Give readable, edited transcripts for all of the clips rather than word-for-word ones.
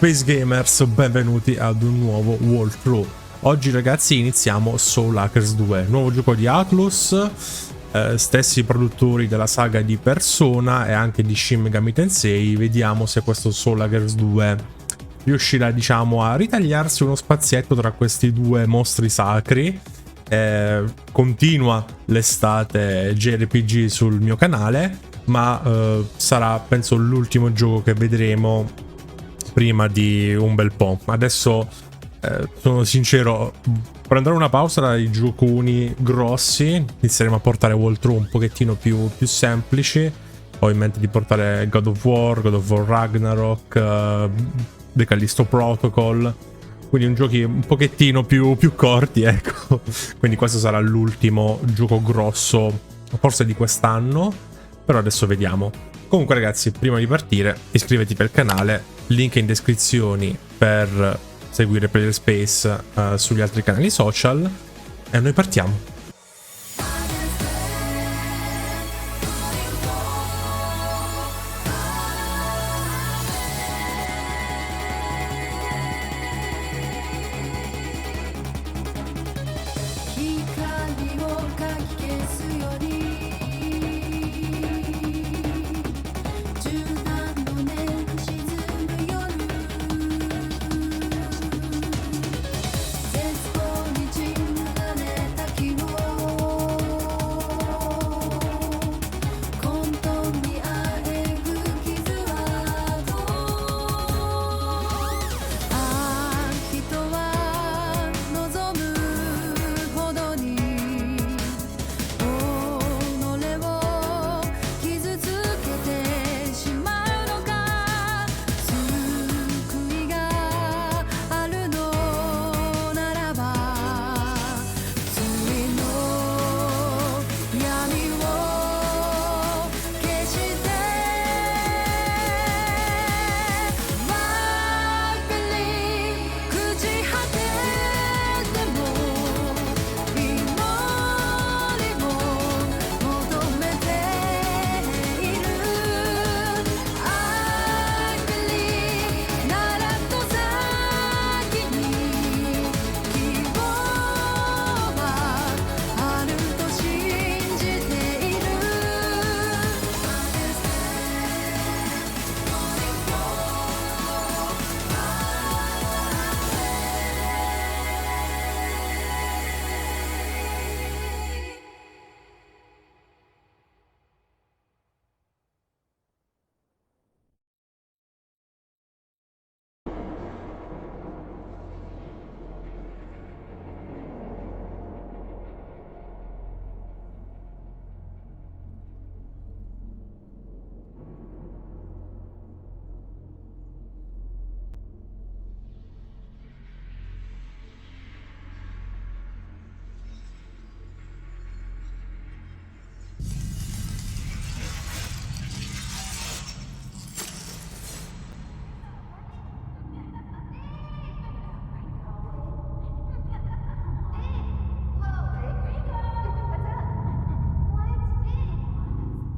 Spacegamers, benvenuti ad un nuovo walkthrough. Oggi ragazzi iniziamo Soul Hackers 2, nuovo gioco di Atlus, stessi produttori della saga di Persona e anche di Shin Megami Tensei. Vediamo se questo Soul Hackers 2 riuscirà, diciamo, a ritagliarsi uno spazietto tra questi due mostri sacri. Continua l'estate jrpg sul mio canale, ma sarà penso l'ultimo gioco che vedremo prima di un bel po'. Adesso sono sincero, prenderò una pausa dai gioconi grossi, inizieremo a portare walkthrough un pochettino più semplici. Ho in mente di portare God of War Ragnarok, The Callisto Protocol, quindi un giochi un pochettino più corti, ecco. Quindi questo sarà l'ultimo gioco grosso forse di quest'anno, però adesso vediamo. Comunque ragazzi, prima di partire iscrivetevi al canale, link in descrizioni per seguire playerspace sugli altri canali social e noi partiamo.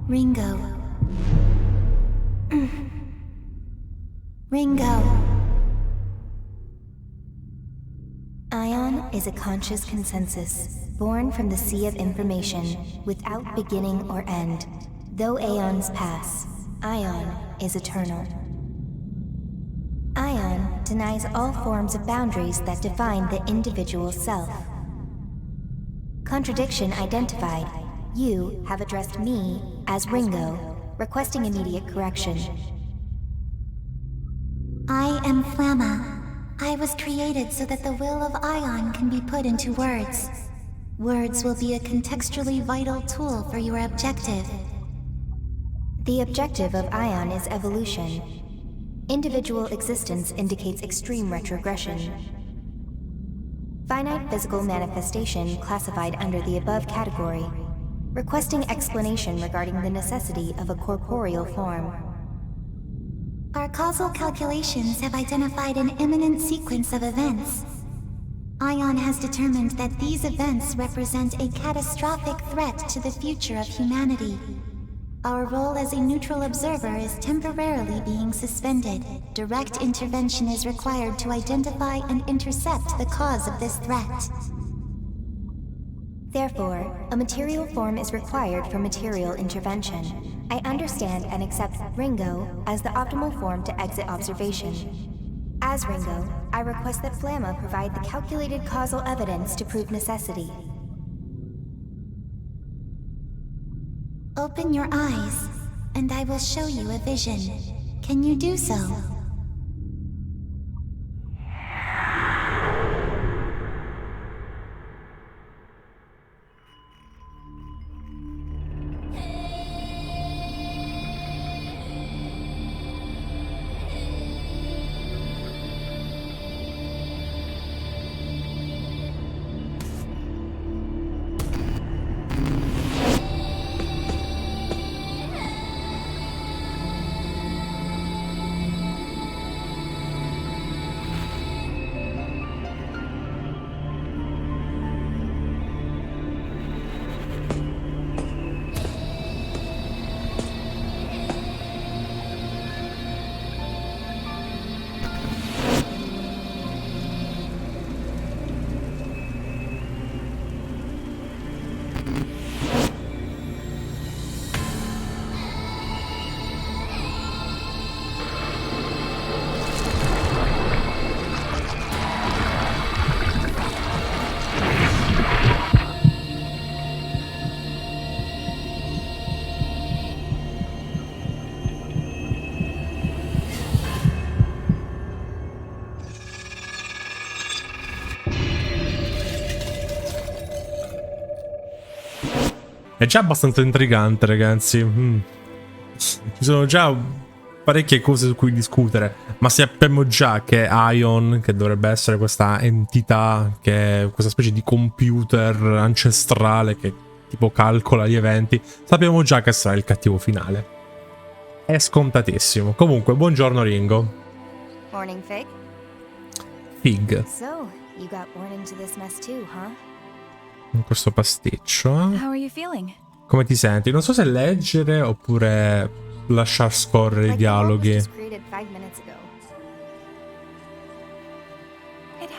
Ringo. Ringo. Ion is a conscious consensus, born from the sea of information, without beginning or end. Though aeons pass, Ion is eternal. Ion denies all forms of boundaries that define the individual self. Contradiction identified. You have addressed me as Ringo, requesting immediate correction. I am Flamma. I was created so that the will of Ion can be put into words. Words will be a contextually vital tool for your objective. The objective of Ion is evolution. Individual existence indicates extreme retrogression. Finite physical manifestation classified under the above category. Requesting explanation regarding the necessity of a corporeal form. Our causal calculations have identified an imminent sequence of events. Ion has determined that these events represent a catastrophic threat to the future of humanity. Our role as a neutral observer is temporarily being suspended. Direct intervention is required to identify and intercept the cause of this threat. Therefore, a material form is required for material intervention. I understand and accept Ringo as the optimal form to exit observation. As Ringo, I request that Flamma provide the calculated causal evidence to prove necessity. Open your eyes, and I will show you a vision. Can you do so? È già abbastanza intrigante, ragazzi. Ci sono già parecchie cose su cui discutere, ma sappiamo già che Ion, che dovrebbe essere questa entità, che è questa specie di computer ancestrale che tipo calcola gli eventi, sappiamo già che sarà il cattivo finale. È scontatissimo. Comunque, buongiorno Ringo. Morning, Fig. Fig. So, you got born into this mess too, huh? Questo pasticcio. How are you feeling? Come ti senti? Non so se leggere oppure lasciar scorrere i dialoghi. It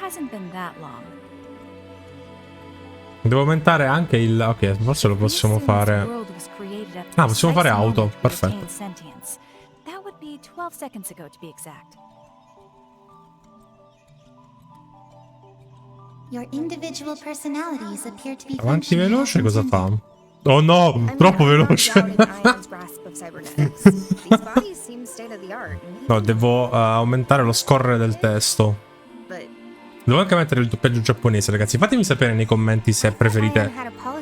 hasn't been that long. Devo aumentare anche il... Ok, forse lo possiamo fare... Ah, possiamo fare auto. Perfetto. That would be 12 seconds ago to be exact. Your individual personalities appear to be Avanti functioning veloce as cosa intended. fa? Oh no, troppo veloce. No, devo aumentare lo scorrere del testo. Devo anche mettere il doppiaggio giapponese, ragazzi. Fatemi sapere nei commenti se preferite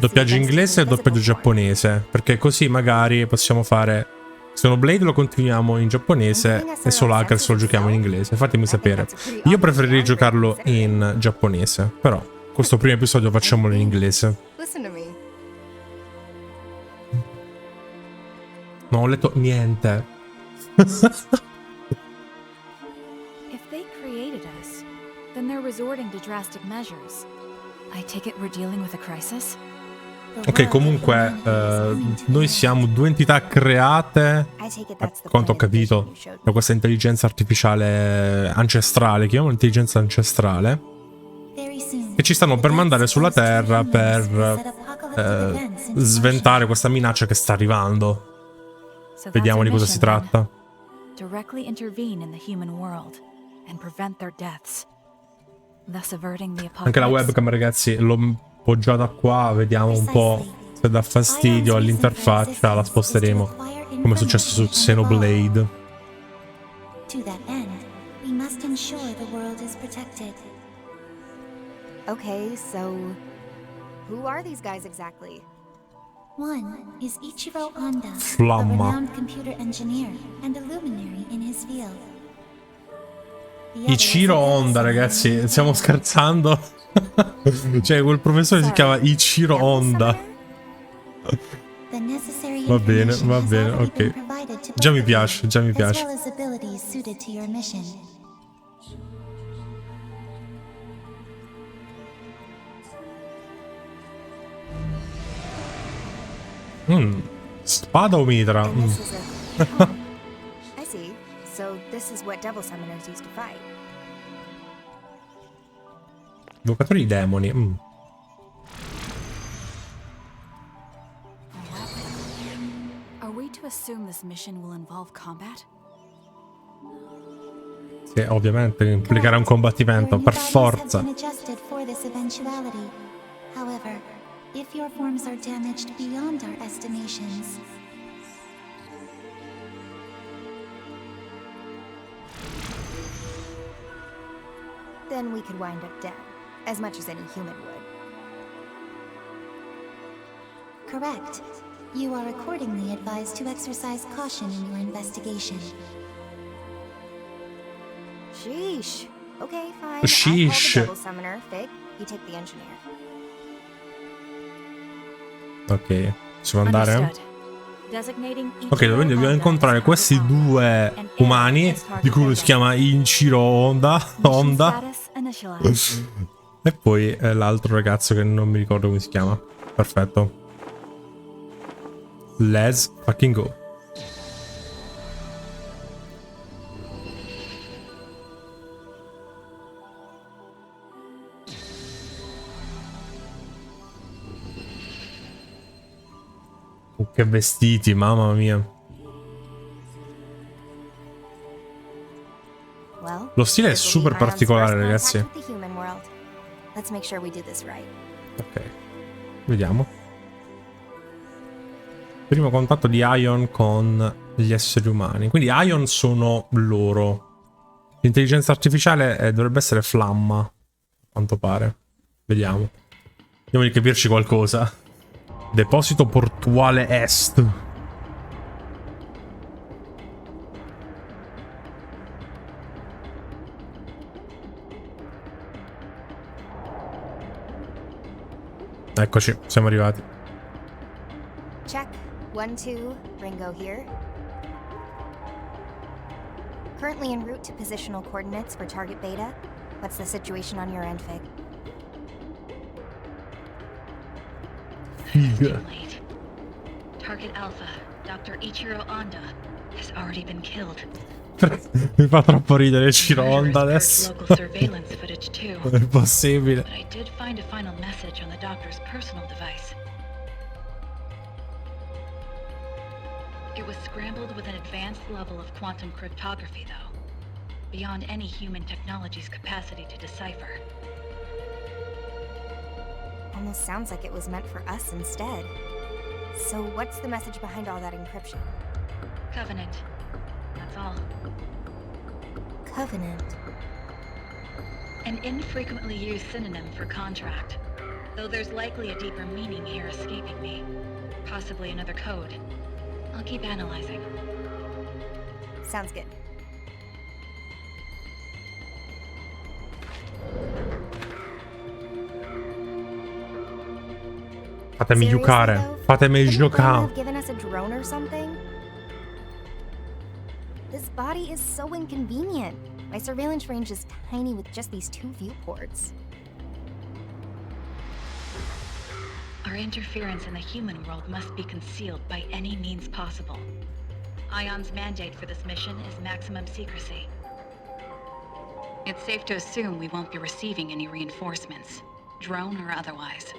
doppiaggio inglese o doppiaggio giapponese, perché così magari possiamo fare Xenoblade lo continuiamo in giapponese e Soul Hackers lo giochiamo in inglese. Fatemi sapere. Io preferirei giocarlo in giapponese, però questo primo episodio facciamolo in inglese. Non ho letto niente. If they created us, then they're resorting to drastic measures. I take it we're dealing with a crisis? Ok, comunque noi siamo due entità create, a quanto ho capito, da questa intelligenza artificiale ancestrale, chiamiamola intelligenza ancestrale, che ci stanno per mandare sulla Terra per sventare questa minaccia che sta arrivando. Vediamo di cosa si tratta. Directly intervene in the human world and prevent their deaths, thus averting the apocalypse. Anche la webcam, ragazzi, l'ho appoggiata qua, vediamo un po' se dà fastidio all'interfaccia, la sposteremo, come è successo su Xenoblade. To that end, we must ensure the world is protected. Okay, so who are these guys exactly? One is Ichiro Honda, a Flamma. renowned computer engineer and a luminary in his field. The other is Ichiro a Honda, ragazzi, stiamo scherzando? Cioè, quel professore si chiama Ichiro Honda. The necessary Va bene, information va has bene, already ok. been provided to Già mi both of piace, you, già mi as piace. well as abilities suited to your mission. Spada o mitra? And this is a oh, I see. So this is what devil summoners used to fight. Invocatori demoni. Are we to assume this mission will involve combat? Sì, ovviamente implicherà un combattimento, per forza. Adjusted for this eventuality. However, if your forms are damaged beyond our estimations, Then we could wind up dead, as much as any human would. correct. You are accordingly advised to exercise caution in your investigation. Sheesh. Okay, fine. Sheesh. I'll call the devil summoner. Fig, you take the engineer. Ok, possiamo andare? Understood. Designating each Ok, quindi dobbiamo incontrare questi due umani, di cui uno si chiama Inchiro Honda. Status initialized. E poi l'altro ragazzo che non mi ricordo come si chiama. Perfetto. Let's fucking go. Che vestiti, mamma mia. Well, Lo stile è this will super be Ion's particolare, first ragazzi. contact with the human world. Let's make sure we do this right. Ok, vediamo. Primo contatto di Ion con gli esseri umani. Quindi Ion sono loro. L'intelligenza artificiale dovrebbe essere Flamma, a quanto pare. Vediamo. Vediamo di capirci qualcosa. Deposito portuale est. Eccoci, siamo arrivati. Check. 1, 2, Ringo here. Currently en route to positional coordinates for target beta. What's the situation on your end, Fig? Late. Target Alpha, Dr. Ichiro Honda, has already been killed. Mi fa troppo ridere Ichiro Honda adesso. Local surveillance footage too. Non è possibile. But I did find a final message on the doctor's personal device. It was scrambled with an advanced level of quantum cryptography, though, beyond any human technology's capacity to decipher. Almost sounds like it was meant for us instead. So what's the message behind all that encryption? Covenant. That's all. Covenant. An infrequently used synonym for contract. Though there's likely a deeper meaning here escaping me. Possibly another code. I'll keep analyzing. Sounds good. Fatemi giocare. Fatemi giocare. Have given us a drone or something? This body is so inconvenient. My surveillance range is tiny with just these 2 viewports. Our interference in the human world must be concealed by any means possible. Ion's mandate for this mission is maximum secrecy. It's safe to assume we won't be receiving any reinforcements, drone or otherwise.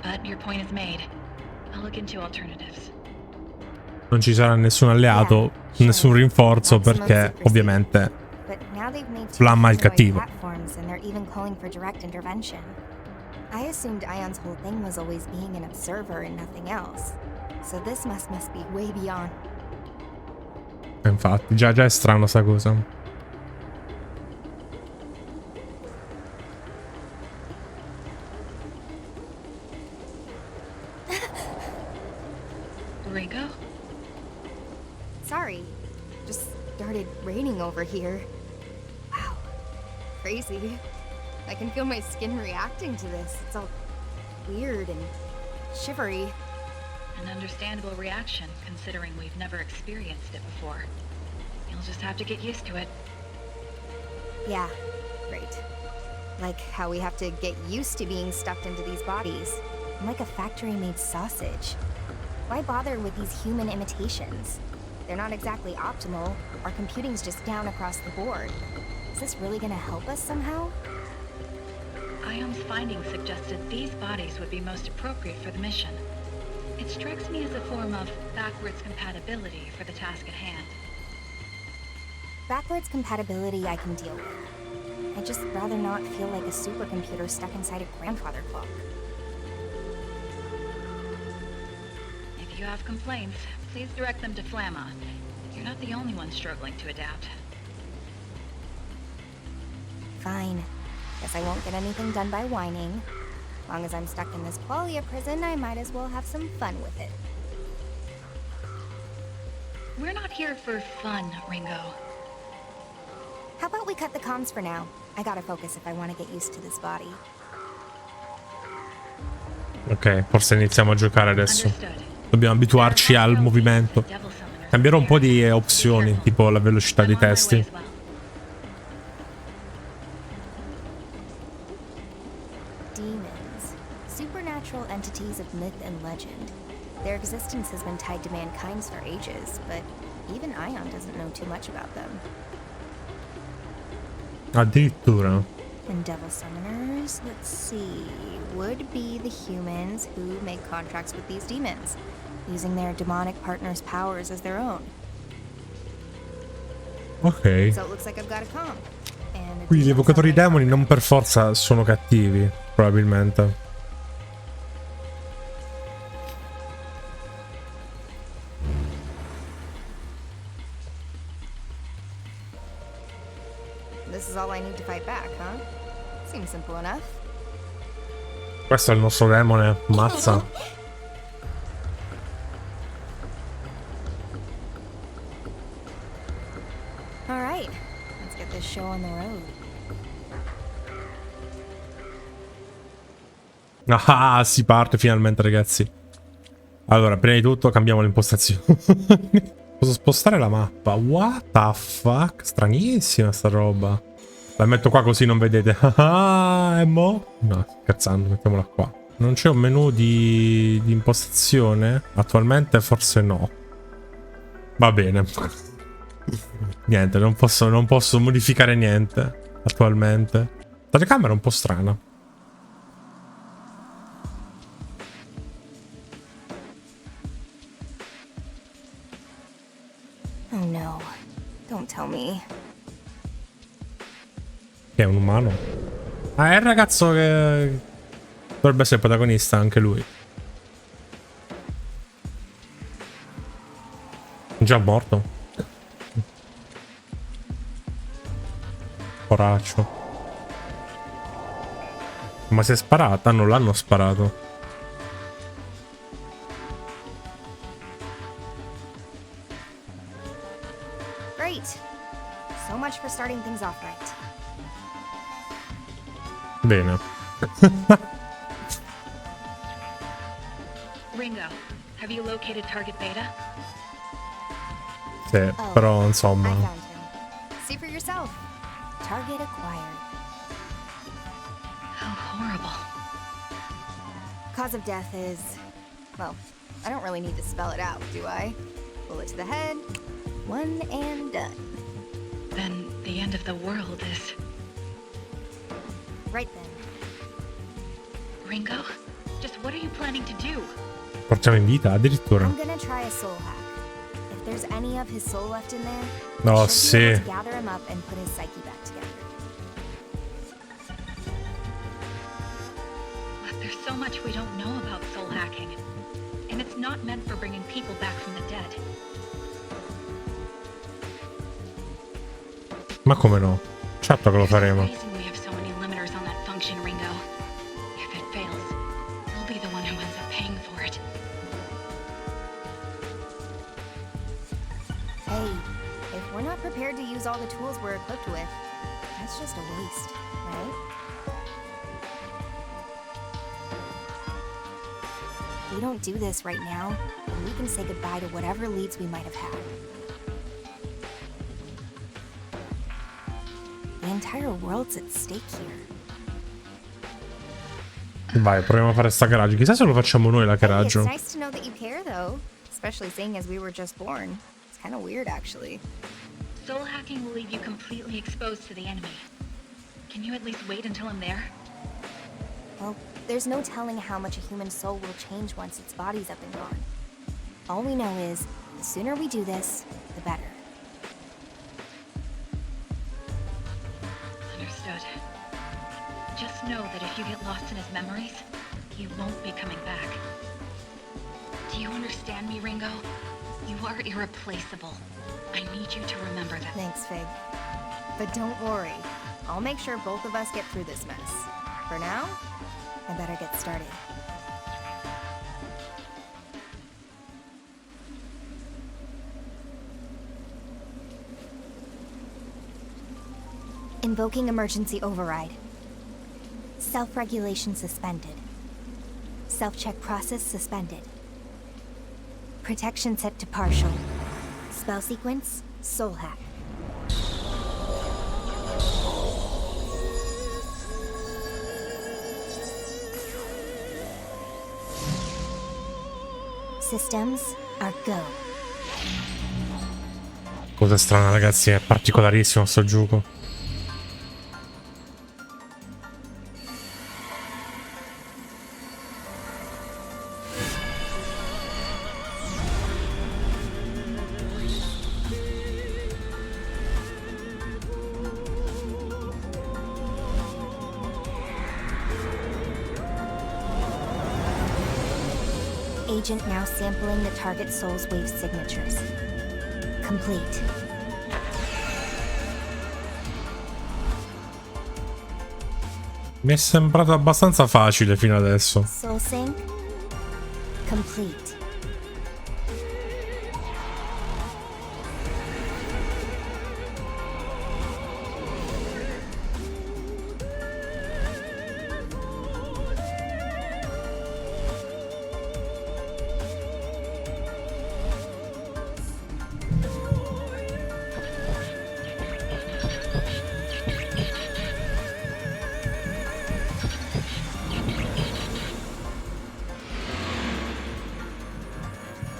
But your point is made. I'll look into alternatives. Non ci sarà nessun alleato, nessun rinforzo perché ovviamente Flamma è il cattivo. I assumed Ion's whole thing was always being an observer and nothing else. So this must be way beyond. Infatti, già è strano sta cosa. Ringo? Sorry, just started raining over here. Wow, crazy. I can feel my skin reacting to this. It's all weird and shivery. An understandable reaction, considering we've never experienced it before. You'll just have to get used to it. Yeah, right. Like how we have to get used to being stuffed into these bodies. I'm like a factory-made sausage. Why bother with these human imitations? They're not exactly optimal. Our computing's just down across the board. Is this really gonna help us somehow? Ion's findings suggested these bodies would be most appropriate for the mission. It strikes me as a form of backwards compatibility for the task at hand. Backwards compatibility I can deal with. I'd just rather not feel like a supercomputer stuck inside a grandfather clock. If you have complaints, please direct them to Flamma. You're not the only one struggling to adapt. Fine. Guess I won't get anything done by whining. As long as I'm stuck in this qualia prison, I might as well have some fun with it. We're not here for fun, Ringo. How about we cut the comms for now? I gotta focus if I want to get used to this body. Ok, forse iniziamo a giocare adesso. Understood. Dobbiamo abituarci al movimento. Cambierò un po' di opzioni, tipo la velocità dei testi. Demons. Supernatural entities of myth and legend. Their existence has been tied to mankind's for ages, but even Ion doesn't know too much about them. Addirittura. And devil summoners, let's see, would be the humans who make contracts with these demons, using their demonic partners' powers as their own. Ok. So it looks like I've got a comp. And a Quindi gli demon evocatori summoner- demoni non per forza sono cattivi, probabilmente. This is all I need to fight back, huh? Seems simple enough. Questo è il nostro demone, mazza. All right, let's get this show on the road. Ah, si parte finalmente, ragazzi. Allora, prima di tutto cambiamo le impostazioni. Posso spostare la mappa? What the fuck? Stranissima sta roba. La metto qua così non vedete. Ah, e mo? No, scherzando, mettiamola qua. Non c'è un menu di impostazione? Attualmente forse no. Va bene. Niente, non posso modificare niente attualmente. La telecamera è un po' strana. Oh no, don't tell me. Che è un umano. Ah, è il ragazzo che dovrebbe essere protagonista anche lui. Già morto. Poraccio. Ma si è sparata? Non l'hanno sparato. Great. So much for starting things off right. Bene. Ringo, have you located target beta? Sì, però I insomma. found him. See for yourself. Target acquired. How horrible. Cause of death is, well, I don't really need to spell it out, do I? Bullet to the head, one and done. Then the end of the world is... Right then. Ringo? Just what are you planning to do? Portiamo in vita addirittura. I'm gonna try a soul hack. If there's any of his soul left in there, Oh, I should be able sì. to gather him up and put his psyche back together. But there's so much we don't know about soul hacking. And it's not meant for bringing people back from the dead. Ma come no? Certo che lo faremo. There's a reason we have so many limiters on that function, Ringo. If it fails, we'll be the one who ends up paying for it. Hey, if we're not prepared to use all the tools we're equipped with, that's just a waste, right? If we don't do this right now, then we can say goodbye to whatever leads we might have had. The entire world's at stake here. Vai, proviamo a fare sta garage. Chissà se lo facciamo noi la Hey, it's garage. nice to know that you care, though. Especially seeing as we were just born. It's kind of weird, actually. Soul hacking will leave you completely exposed to the enemy. Can you at least wait until I'm there? Well, there's no telling how much a human soul will change once its body's up and gone. All we know is, the sooner we do this, the better. Understood. Just know that if you get lost in his memories, you won't be coming back. Do you understand me, Ringo? You are irreplaceable. I need you to remember that. Thanks, Fig. But don't worry. I'll make sure both of us get through this mess. For now, I better get started. Invoking emergency override. Self-regulation suspended. Self-check process suspended. Protection set to partial. Spell sequence, soul hack. Systems are go. Cosa strana, ragazzi, è particolarissimo sto gioco. Agent now sampling the target soul's wave signatures. Complete. Mi è sembrato abbastanza facile fino adesso. Soul sync. Complete.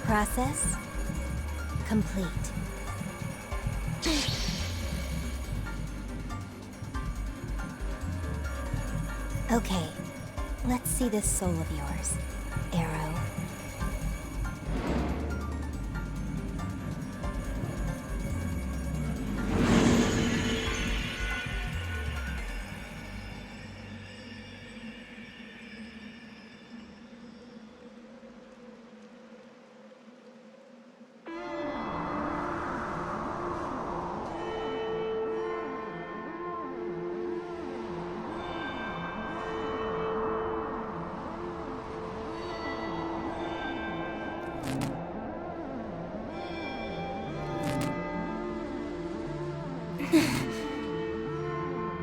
Process complete. Okay, let's see this soul of yours, Arrow.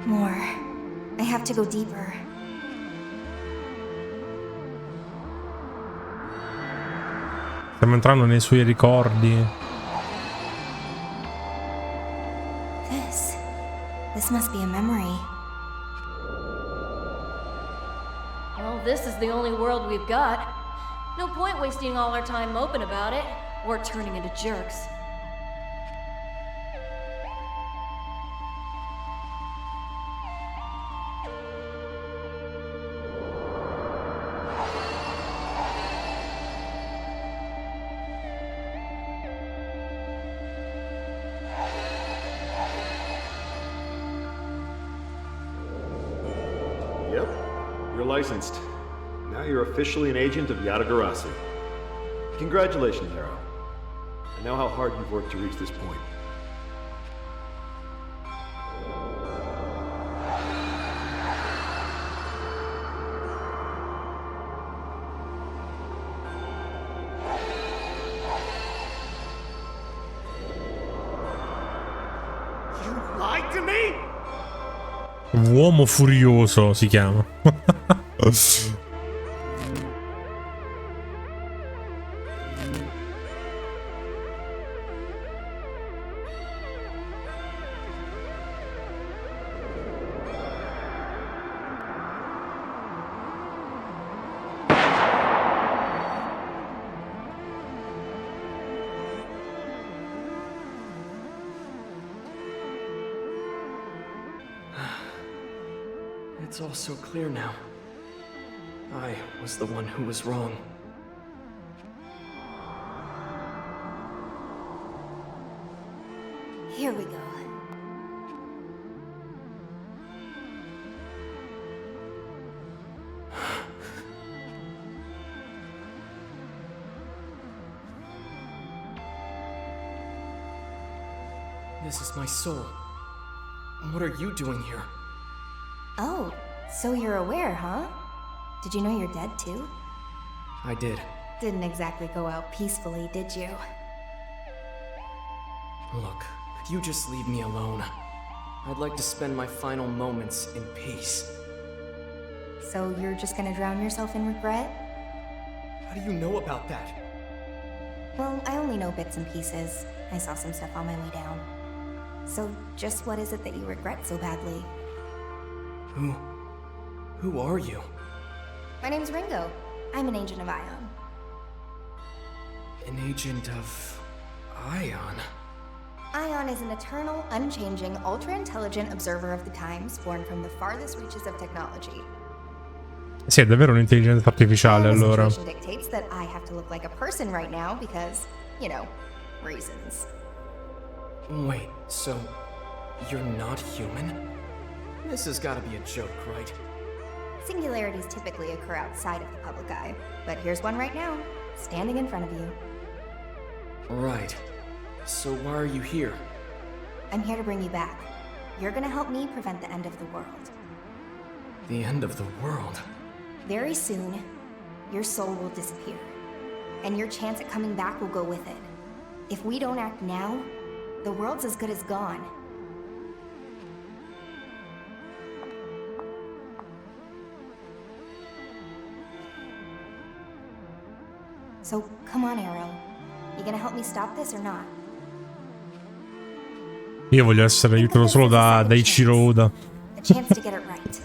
More. I have to go deeper. Stiamo entrando nei suoi ricordi. This must be a memory. Well, this is the only world we've got. No point wasting all our time moping about it, or turning into jerks. Yep, you're licensed. Now you're officially an agent of Yadagarasi. Congratulations, Arrow. I know how hard you've worked to reach this point. You lied to me? Uomo furioso si chiama. It's all so clear now. I was the one who was wrong. Here we go. This is my soul. What are you doing here? Oh, so you're aware, huh? Did you know you're dead too? I did. Didn't exactly go out peacefully, did you? Look, could you just leave me alone? I'd like to spend my final moments in peace. So you're just gonna drown yourself in regret? How do you know about that? Well, I only know bits and pieces. I saw some stuff on my way down. So just what is it that you regret so badly? Who are you? My name's Ringo. I'm an agent of Ion. An agent of Ion? Ion is an eternal, unchanging, ultra-intelligent observer of the times, born from the farthest reaches of technology. Sì, è davvero un'intelligenza artificiale, allora. The situation dictates that I have to look like a person right now because, you know, reasons. Wait, so you're not human? This has got to be a joke, right? Singularities typically occur outside of the public eye, but here's one right now, standing in front of you. Right. So why are you here? I'm here to bring you back. You're gonna help me prevent the end of the world. The end of the world? Very soon, your soul will disappear, and your chance at coming back will go with it. If we don't act now, the world's as good as gone. So, come on, Arrow. You gonna help me stop this or not? Io voglio essere aiutato solo da Ichiro Oda. A chance to get it right.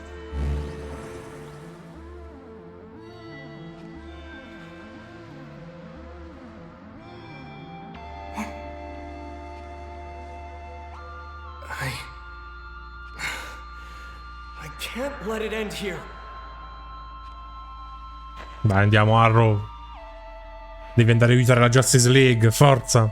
I can't let it end here. Dai, andiamo, Arrow. Devi andare a aiutare la Justice League, forza.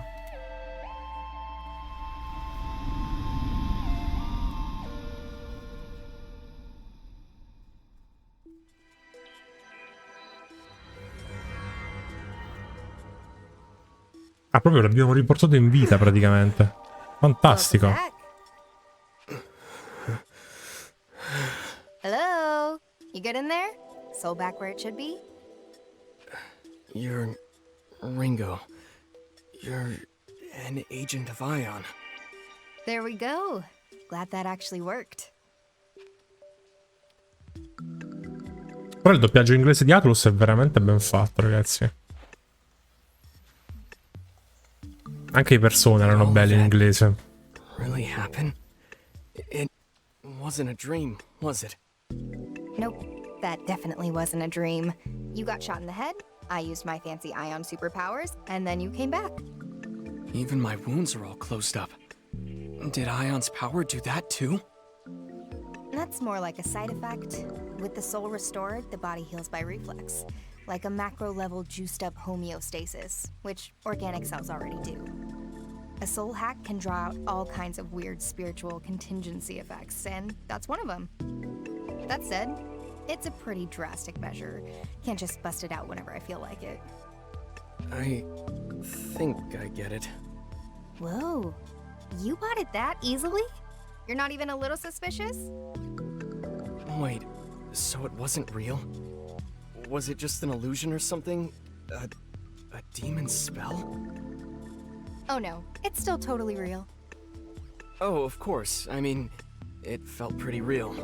Ah, proprio l'abbiamo riportato in vita praticamente. Fantastico. Hello? You good in there? Soul back where it should be? You're Ringo. You're an agent of Ion. There we go. Glad that actually worked. Però il doppiaggio inglese di Atlus è veramente ben fatto, ragazzi. Anche i persone erano belli in inglese. Really happened? It wasn't a dream, was it? Nope, that definitely wasn't a dream. You got shot in the head, I used my fancy Ion superpowers, and then you came back. Even my wounds are all closed up. Did Ion's power do that too? That's more like a side effect. With the soul restored, the body heals by reflex. Like a macro-level juiced-up homeostasis, which organic cells already do. A soul hack can draw out all kinds of weird spiritual contingency effects, and that's one of them. That said, it's a pretty drastic measure. Can't just bust it out whenever I feel like it. I think I get it. Whoa, you bought it that easily? You're not even a little suspicious? Wait, so it wasn't real? Was it just an illusion or something? A demon spell? Oh no, it's still totally real. Oh, of course. I mean, it felt pretty real.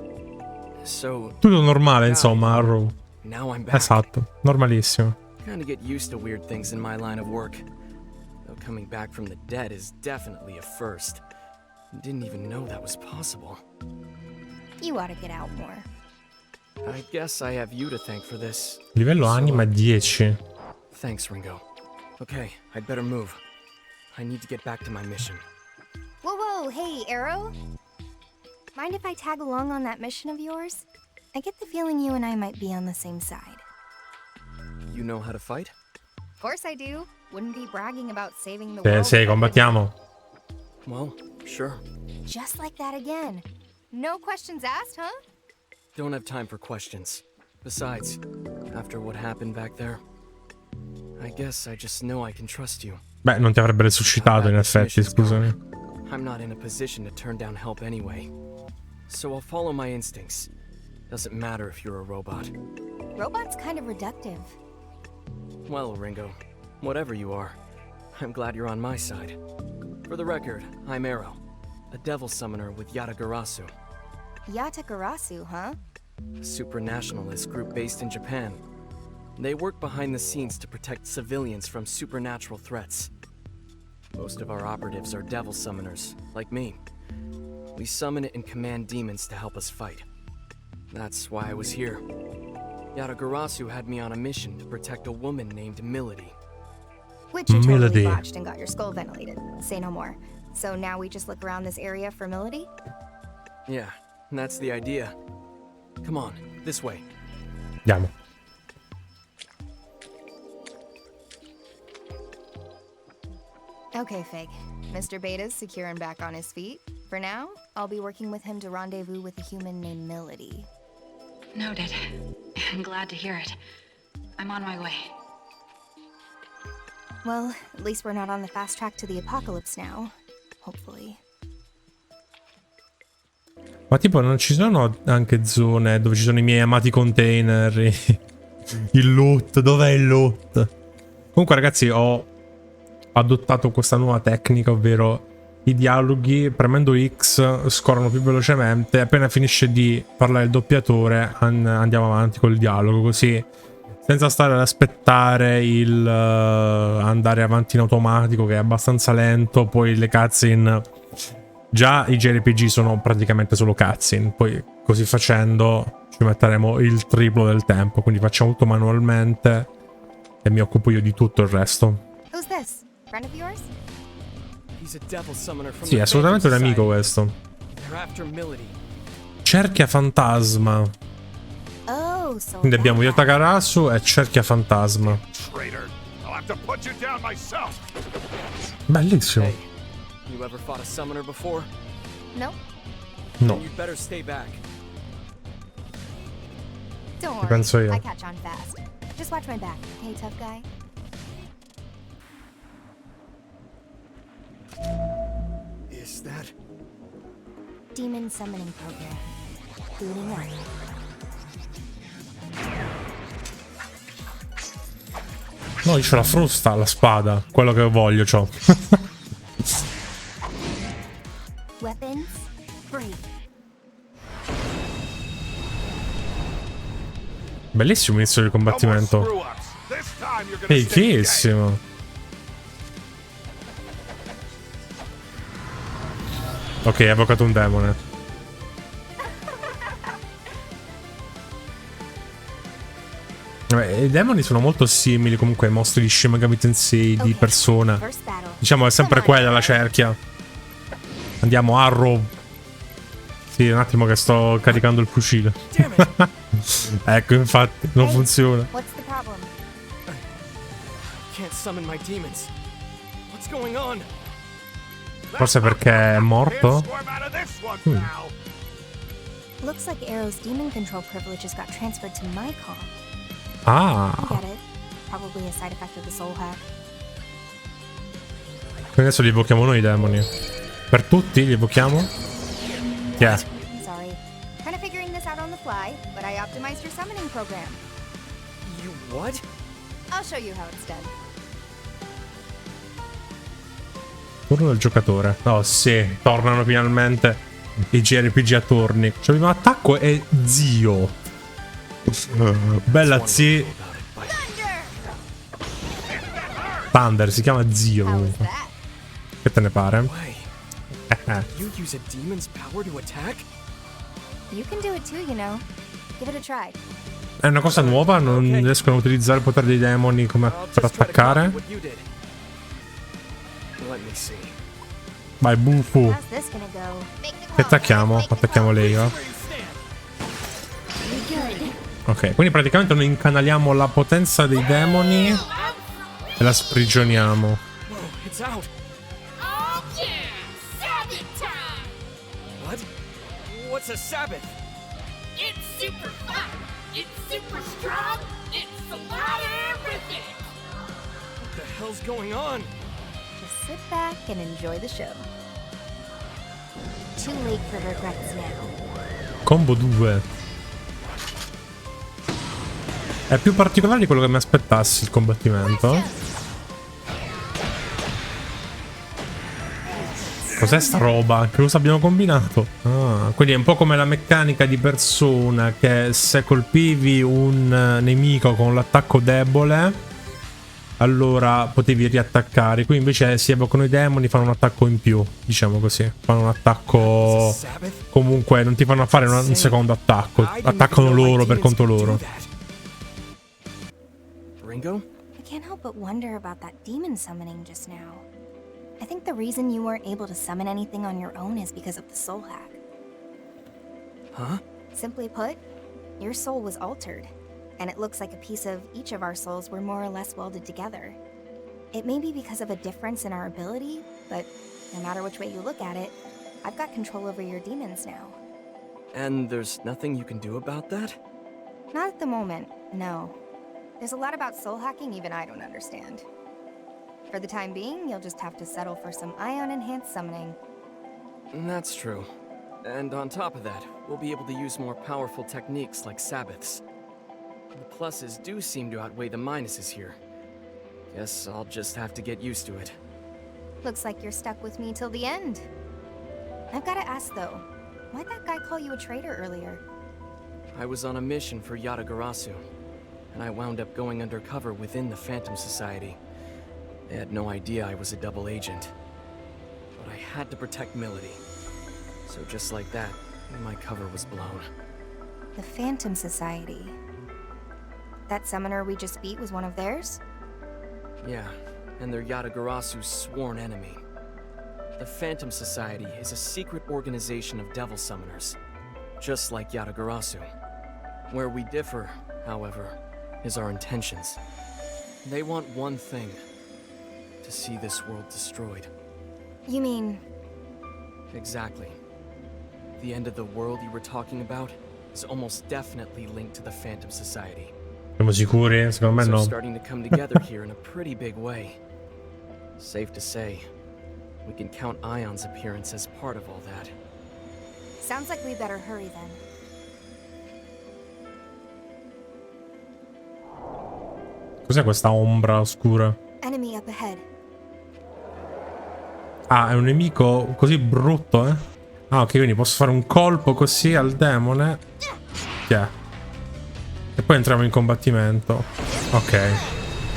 So Tutto normale, insomma, Arrow. now I'm back. Esatto, normalissimo. Kind of get used to weird things in my line of work. Though coming back from the dead is definitely a first. Didn't even know that was possible. You ought to get out more. I guess I have you to thank for this. Livello anima 10. Thanks, Ringo. Okay, I'd better move. I need to get back to my mission. Whoa, whoa, hey, Arrow? Mind if I tag along on that mission of yours? I get the feeling you and I might be on the same side. You know how to fight? Of course I do. Wouldn't be bragging about saving the world. Sì, combattiamo. Well, sure. Just like that again. No questions asked, huh? Don't have time for questions. Besides, after what happened back there, I guess I just know I can trust you. Beh, non ti avrebbe resuscitato in effetti, scusami. I'm not in a position to turn down help anyway. So I'll follow my instincts. Doesn't matter if you're a robot. Robot's kind of reductive. Well, Ringo, whatever you are, I'm glad you're on my side. For the record, I'm Arrow, a devil summoner with Yatagarasu. Yatagarasu, huh? A supranationalist group based in Japan. They work behind the scenes to protect civilians from supernatural threats. Most of our operatives are devil summoners, like me. We summon and command demons to help us fight. That's why I was here. Yatagarasu had me on a mission to protect a woman named Milady. Which you totally Milady. botched and got your skull ventilated. Say no more. So now we just look around this area for Milady? Yeah, that's the idea. Come on, this way. Andiamo. Okay, Fig. Mr. Beta's secure and back on his feet. For now, I'll be working with him to rendezvous with a human named Milady. Noted. I'm glad to hear it. I'm on my way. Well, at least we're not on the fast track to the apocalypse now. Hopefully. Ma tipo non ci sono anche zone dove ci sono i miei amati container? Il loot, dov'è il loot? Comunque ragazzi, ho adottato questa nuova tecnica, ovvero i dialoghi premendo X scorrono più velocemente. Appena finisce di parlare il doppiatore andiamo avanti col dialogo, così senza stare ad aspettare il andare avanti in automatico, che è abbastanza lento. Poi le cutscene, già i jrpg sono praticamente solo cutscene, poi così facendo ci metteremo il triplo del tempo, quindi facciamo tutto manualmente e mi occupo io di tutto il resto. Who's this? Friend of yours? Sì, è assolutamente un amico questo. Cerchia fantasma. Oh, so Quindi abbiamo Yatagarasu e cerchia fantasma. Bellissimo. You ever fought a summoner before? No? No, You'd better stay back. Don't worry. penso io. I catch on fast. Just watch my back, okay, tough guy? Is that... Demon summoning program. Booting up. No, io c'ho la frusta, la spada. Quello che voglio c'ho. Weapons free. Bellissimo inizio del combattimento. Fighissimo. Ok, ha evocato un demone. I demoni sono molto simili comunque ai mostri di Shin Megami Tensei di Persona. Diciamo è sempre quella la cerchia. Andiamo, Arrow. Sì, un attimo che sto caricando il fucile. Ecco, infatti, non funziona. What's the problem? Can't summon my demons. What's going on? Forse perché è morto? Looks like Arrow's demon control privileges got transferred to my comp. Ah. I get it. Probably a side effect of the soul hack. Quindi adesso li evochiamo noi i demoni. Per tutti li evochiamo? Yeah. Sorry. Kind of figuring this out on the fly, but I optimized your summoning program. You what? I'll show you how it's done. Turno del giocatore. Oh sì, tornano finalmente i JRPG a turni. Cioè il primo attacco è zio. Bella zio. Thunder, si chiama zio comunque. Che te ne pare? You use a demon's power to attack? You can do it too, you know. Give it a try. È una cosa nuova, non riescono a utilizzare il potere dei demoni come per attaccare. Vai, Bufu. How's this gonna go? Che attacchiamo? Attacchiamo lei, va? Ok, quindi praticamente noi incanaliamo la potenza dei demoni e la sprigioniamo. Whoa, it's out. Oh yeah! Sabbath time! What? What's a Sabbath? It's super fun! It's super strong! It's a lot of everything! What the hell's going on? Just sit back and enjoy the show. Too late for regrets now. Combo 2. È più particolare di quello che mi aspettassi il combattimento. Cos'è sta roba? Che cosa abbiamo combinato? Ah, quindi è un po' come la meccanica di Persona, che se colpivi un nemico con l'attacco debole, allora potevi riattaccare. Qui invece si evocano i demoni, fanno un attacco in più, diciamo così. Fanno un attacco... Comunque non ti fanno fare un secondo attacco. Attaccano loro per conto loro. Ringo? I can't help but wonder about that demon summoning just now. I think the reason you weren't able to summon anything on your own is because of the soul hack. Huh? Simply put, your soul was altered, and it looks like a piece of each of our souls were more or less welded together. It may be because of a difference in our ability, but no matter which way you look at it, I've got control over your demons now. And there's nothing you can do about that? Not at the moment, no. There's a lot about soul hacking even I don't understand. For the time being, you'll just have to settle for some ion-enhanced summoning. That's true. And on top of that, we'll be able to use more powerful techniques like Sabbaths. The pluses do seem to outweigh the minuses here. Guess I'll just have to get used to it. Looks like you're stuck with me till the end. I've gotta ask though, why'd that guy call you a traitor earlier? I was on a mission for Yatagarasu, and I wound up going undercover within the Phantom Society. They had no idea I was a double agent. But I had to protect Milady. So just like that, my cover was blown. The Phantom Society. That summoner we just beat was one of theirs? Yeah, and they're Yatagarasu's sworn enemy. The Phantom Society is a secret organization of devil summoners, just like Yatagarasu. Where we differ, however, is our intentions. They want one thing: to see this world destroyed. You mean... Exactly. The end of the world you were talking about is almost definitely linked to the Phantom Society. Siamo sicuri? Secondo me So no. starting to come together here in a pretty big way. Safe to say, we can count Ion's appearance as part of all that. Sounds like we better hurry then. Cos'è questa ombra oscura? Enemy up ahead. Ah, è un nemico così brutto, eh? Ah, ok, quindi posso fare un colpo così al demone. Yeah. E poi entriamo in combattimento. Ok.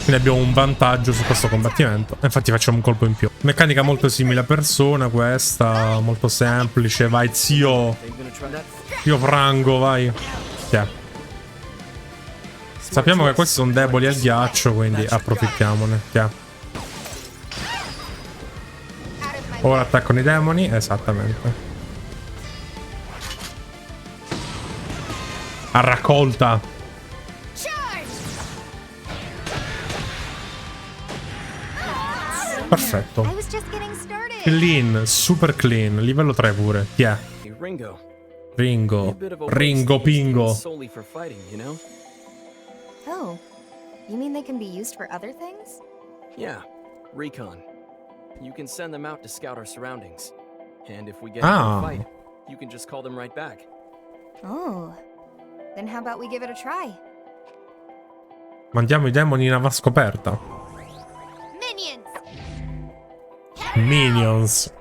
Quindi abbiamo un vantaggio su questo combattimento. E infatti facciamo un colpo in più. Meccanica molto simile a Persona questa. Molto semplice. Vai, zio. Zio Frango, vai. Yeah. Sappiamo che questi sono deboli al ghiaccio, quindi approfittiamone. Yeah. Ora attaccano i demoni. Esattamente. A raccolta. Perfetto. Clean, super clean. Livello 3 pure. Chi è? Ringo. Ringo. Ringo Pingo. Solely for fighting, you know? Oh, you mean they can be used for other things? Yeah, recon. You can send them out to scout our surroundings. And if we get into a fight, you can just call them right back. Oh, then how about we give it a try? Mandiamo i demoni in ava scoperta. Minions.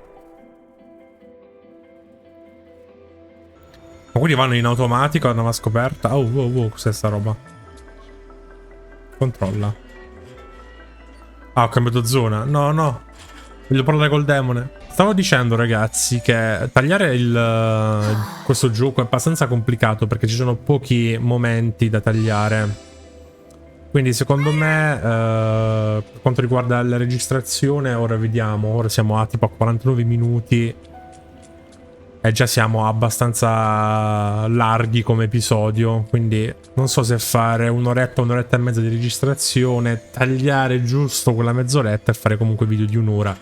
Ma quelli vanno in automatico a nava scoperta? Oh, oh, oh, cos'è sta roba? Controlla. Ah, ho cambiato zona. No, no. Voglio parlare col demone. Stavo dicendo, ragazzi, che tagliare questo gioco è abbastanza complicato perché ci sono pochi momenti da tagliare. Quindi secondo me, per quanto riguarda la registrazione, ora vediamo. Ora siamo a tipo a 49 minuti. E già siamo abbastanza larghi come episodio, quindi non so se fare un'oretta e mezza di registrazione, tagliare giusto quella mezz'oretta e fare comunque video di un'ora,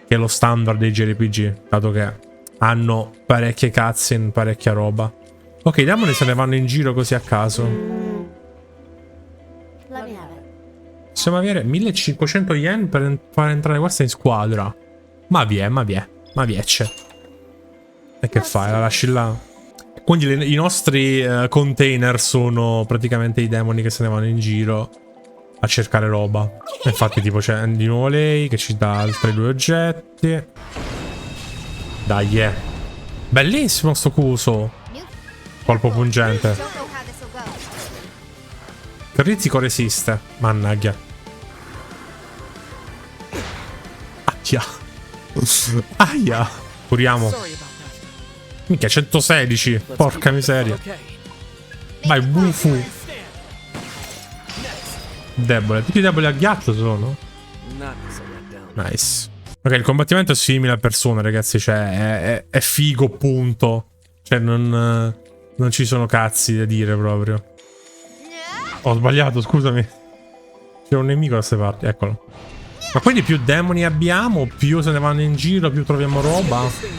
che è lo standard dei jrpg, dato che hanno parecchie cutscene, parecchia roba. Ok, i demoni se ne vanno in giro così a caso. Possiamo avere 1500 yen per far entrare questa in squadra. Ma vi c'è. E che fai? La lasci là? Quindi i nostri container sono praticamente i demoni che se ne vanno in giro a cercare roba. Infatti tipo c'è di nuovo lei che ci dà altri 2 oggetti. Dai, yeah. Bellissimo sto coso. Colpo pungente. Critico resiste. Mannaggia. Aia. Aia. Curiamo. Minchia, 116. Porca miseria. Vai, bufu. Debole. Tutti deboli a ghiaccio sono. Nice. Ok, il combattimento è simile a persona, ragazzi. Cioè, è figo, punto. Cioè, non ci sono cazzi da dire proprio. Ho sbagliato, scusami. C'è un nemico da queste parti, eccolo. Ma quindi più demoni abbiamo, più se ne vanno in giro, più troviamo roba.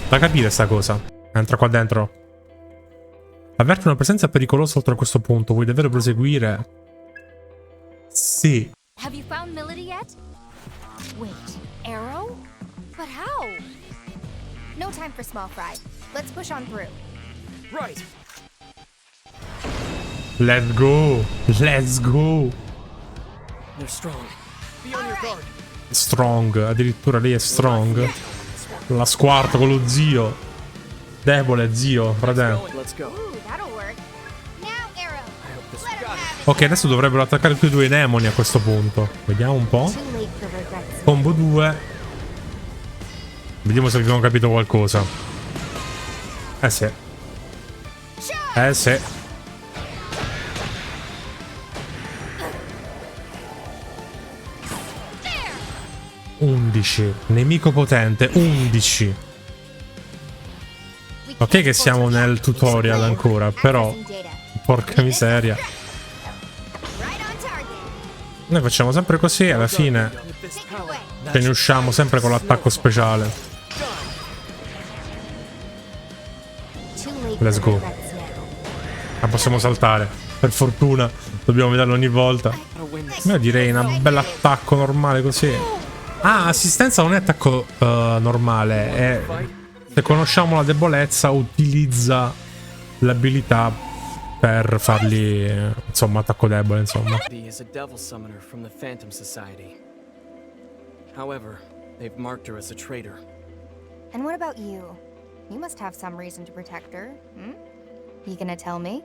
Da capire sta cosa. Entra qua dentro. Avverte una presenza pericolosa oltre a questo punto. Vuoi davvero proseguire? Sì. Have you found Milady yet? Wait, arrow? But how? No time for small fry. Let's push on through. Right. Let's go. Let's go. They're strong. Be on your guard. Strong. Addirittura lei è strong. La squarta con lo zio. Debole, zio, fratello. Ok, adesso dovrebbero attaccare tutti e 2 i demoni a questo punto. Vediamo un po'. Combo 2. Vediamo se abbiamo capito qualcosa. Sì. Sì. (11) Nemico potente, 11. Ok che siamo nel tutorial ancora, però porca miseria. Noi facciamo sempre così e alla fine ce ne usciamo sempre con l'attacco speciale. Let's go. Ma possiamo saltare, per fortuna. Dobbiamo vederlo ogni volta. Io direi un bell'attacco normale così. Ah, assistenza non è attacco normale, è, se conosciamo la debolezza utilizza l'abilità per fargli, insomma, attacco debole, insomma. Is a devil summoner from the Phantom Society. However, they've marked her as a traitor. And what about you? You must have some reason to protect her, hmm? You gonna tell me?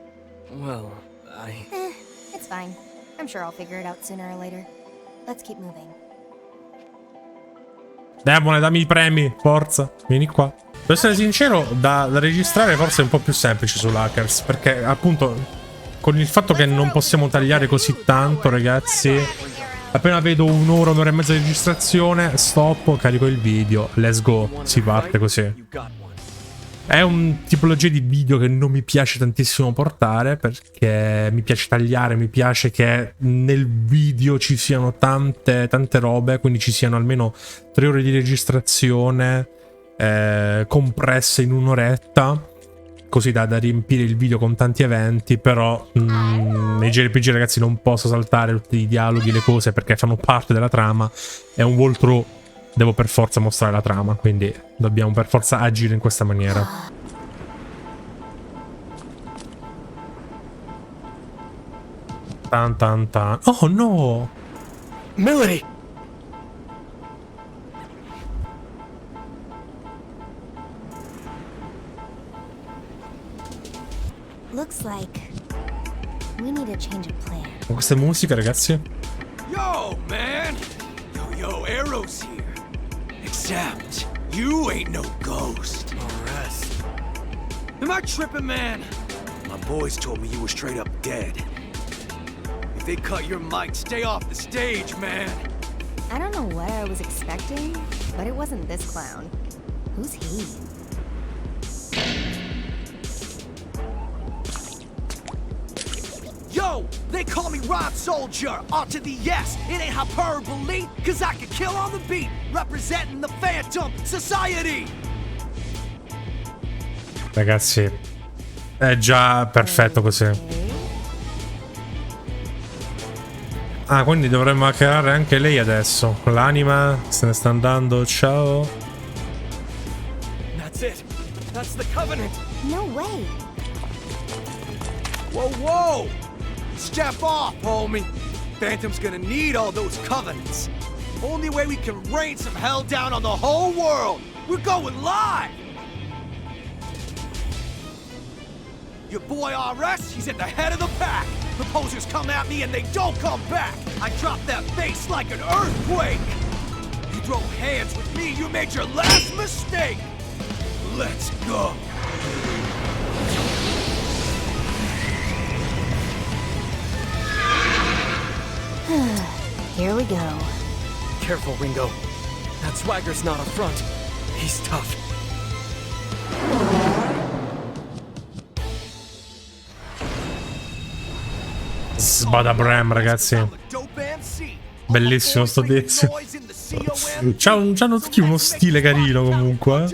Well, It's fine. I'm sure I'll figure it out sooner or later. Let's keep moving. Demone, dammi i premi, forza, vieni qua. Per essere sincero, da registrare forse è un po' più semplice sull'Hackers, perché appunto con il fatto che non possiamo tagliare così tanto, ragazzi, appena vedo un'ora e mezza di registrazione, stop, carico il video, let's go, si parte così. È un tipologia di video che non mi piace tantissimo portare, perché mi piace tagliare, mi piace che nel video ci siano tante robe, quindi ci siano almeno 3 ore di registrazione compresse in un'oretta, così da riempire il video con tanti eventi. Però nei jrpg, ragazzi, non posso saltare tutti i dialoghi, le cose, perché fanno parte della trama. È un walkthrough, devo per forza mostrare la trama, quindi dobbiamo per forza agire in questa maniera. Tan tan tan. Oh no! Milady! Looks like we need a change of plan. Con queste musiche, ragazzi. Yo, man! Yo, Arrow's here. Except, you ain't no ghost. Arrest. Am I tripping, man? My boys told me you were straight up dead. If they cut your mic, stay off the stage, man. I don't know what I was expecting, but it wasn't this clown. Who's he? They call me Rhyme Soldier, R to the yes. It ain't hyperbole, cause I can kill on the beat, representing the Phantom Society. Ragazzi, è già perfetto così. Ah, quindi dovremmo hackerare anche lei adesso. L'anima se ne sta andando, ciao. That's it. That's the Covenant. No way. Whoa, whoa! Step off, homie. Phantom's gonna need all those Covenants. Only way we can rain some hell down on the whole world. We're going live! Your boy RS, he's at the head of the pack. Proposers come at me and they don't come back. I drop that bass like an earthquake. You throw hands with me, you made your last mistake. Let's go. Here we go. Careful, Ringo. That swagger's not a front. He's tough. Sbadabram, ragazzi. Bellissimo sto tizio. C'hanno tutti uno stile carino comunque.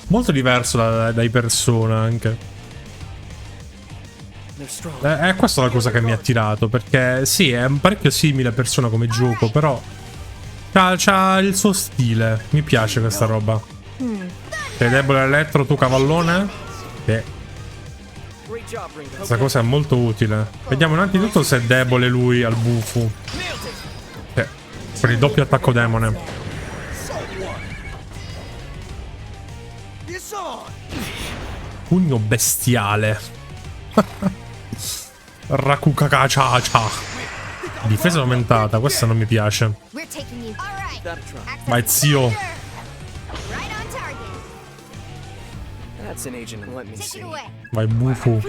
Molto diverso dai Persona anche. È questa la cosa che mi ha attirato, perché sì, è parecchio simile a Persona come gioco, però c'ha il suo stile. Mi piace questa roba. Sei debole all'elettro, tu cavallone? Sì. Questa cosa è molto utile. Vediamo innanzitutto se è debole lui al bufu. Per il doppio attacco demone. Pugno bestiale. Rakukakachacha. Difesa aumentata, questa non mi piace. Vai zio. Vai bufu.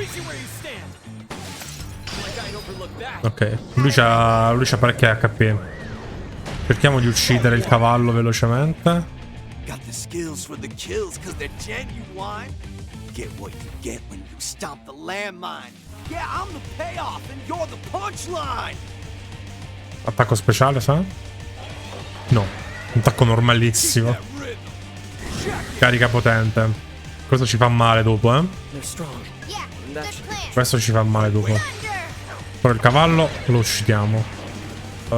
Ok, lui c'ha parecchie HP. Cerchiamo di uccidere il cavallo velocemente. Attacco speciale, sa? No, un attacco normalissimo. Carica potente. Questo ci fa male dopo, eh? Questo ci fa male dopo. Però il cavallo lo uccidiamo.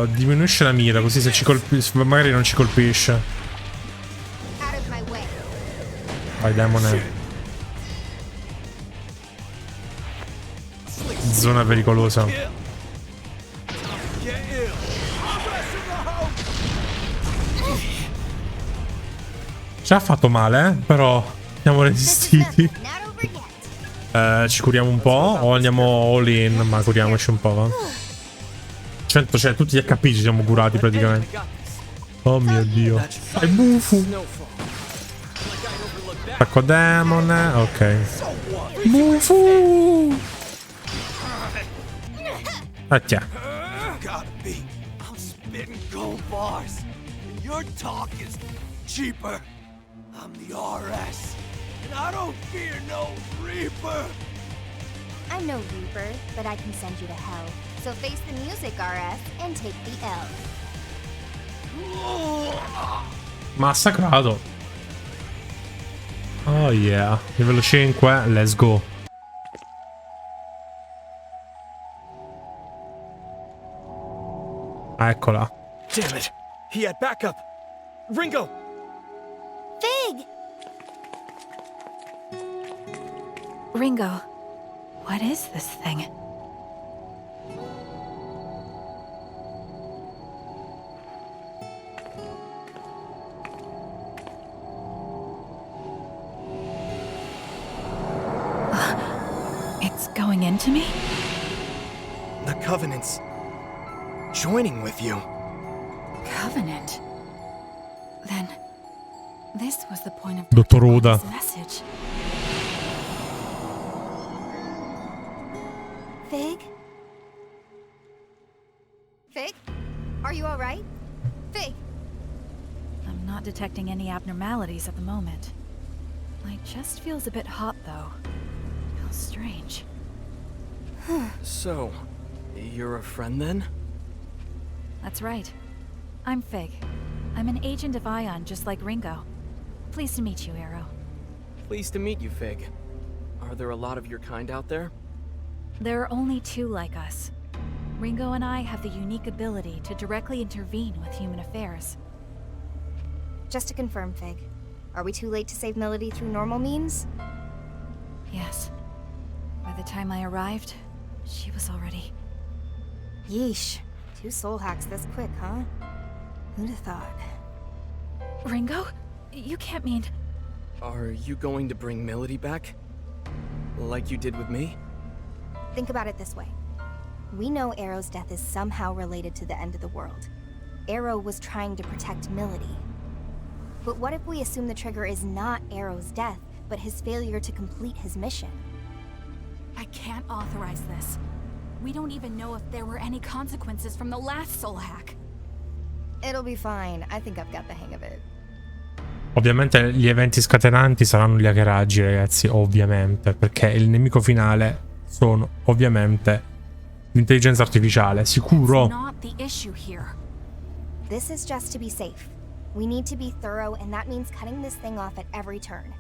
Diminuisce la mira, così se ci colpisce magari non ci colpisce. Vai demone. Zona pericolosa. Ci ha fatto male, però siamo resistiti. Ci curiamo un po' o andiamo all in? Ma curiamoci un po', va. 100, cioè tutti gli HP ci siamo curati praticamente. Oh mio dio. È bufu. Attacco demone. Ok. Bufu. Tiè. I'm the RS, and I don't fear no Reaper. I'm no Reaper, but I can send you to hell. So face the music, RS, and take the L. Massacrato. Oh yeah. Livello 5, let's go. Eccola. Damn it. He had backup. Ringo. Fig! Ringo, what is this thing? It's going into me? The Covenant's joining with you. Covenant? Then this was the point of Dottor Oda. this message. Fig? Fig? Are you alright? Fig? I'm not detecting any abnormalities at the moment. My chest feels a bit hot, though. How strange. So, You're a friend then? That's right. I'm Fig. I'm an agent of Ion, just like Ringo. Pleased to meet you, Arrow. Pleased to meet you, Fig. Are there a lot of your kind out there? There are only 2 like us. Ringo and I have the unique ability to directly intervene with human affairs. Just to confirm, Fig, are we too late to save Melody through normal means? Yes. By the time I arrived, she was already... Yeesh. 2 soul hacks this quick, huh? Who'd have thought? Ringo? You can't mean... Are you going to bring Melody back? Like you did with me? Think about it this way. We know Arrow's death is somehow related to the end of the world. Arrow was trying to protect Melody. But what if we assume the trigger is not Arrow's death, but his failure to complete his mission? I can't authorize this. We don't even know if there were any consequences from the last soul hack. It'll be fine. I think I've got the hang of it. Ovviamente gli eventi scatenanti saranno gli hackeraggi, ragazzi, ovviamente, perché il nemico finale sono ovviamente l'intelligenza artificiale, sicuro. Not the issue here. This is just to be safe. We need to be thorough, and that means cutting this thing off at every turn.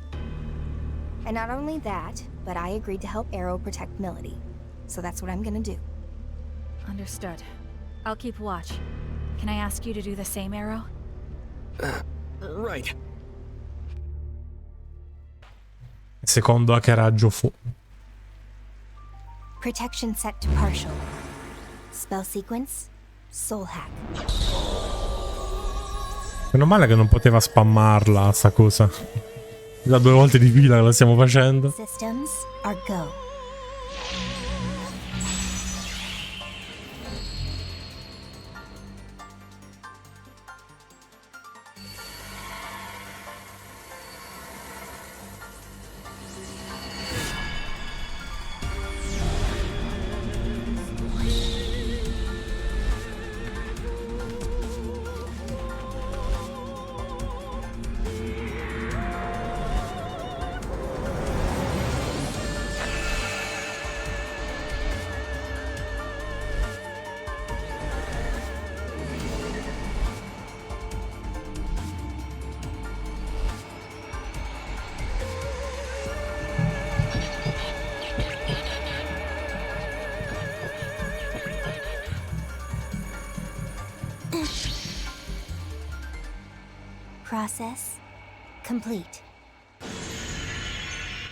And not only that, but I agreed to help Arrow protect Melody. So that's what I'm gonna do. Understood. I'll keep watch. Can I ask you to do the same, Arrow? Right. Secondo hackeraggio fu. Protection set to partial. Spell sequence, soul hack. Meno male che non poteva spammarla sta cosa. Già 2 volte di fila che la stiamo facendo. Systems are go. Process complete.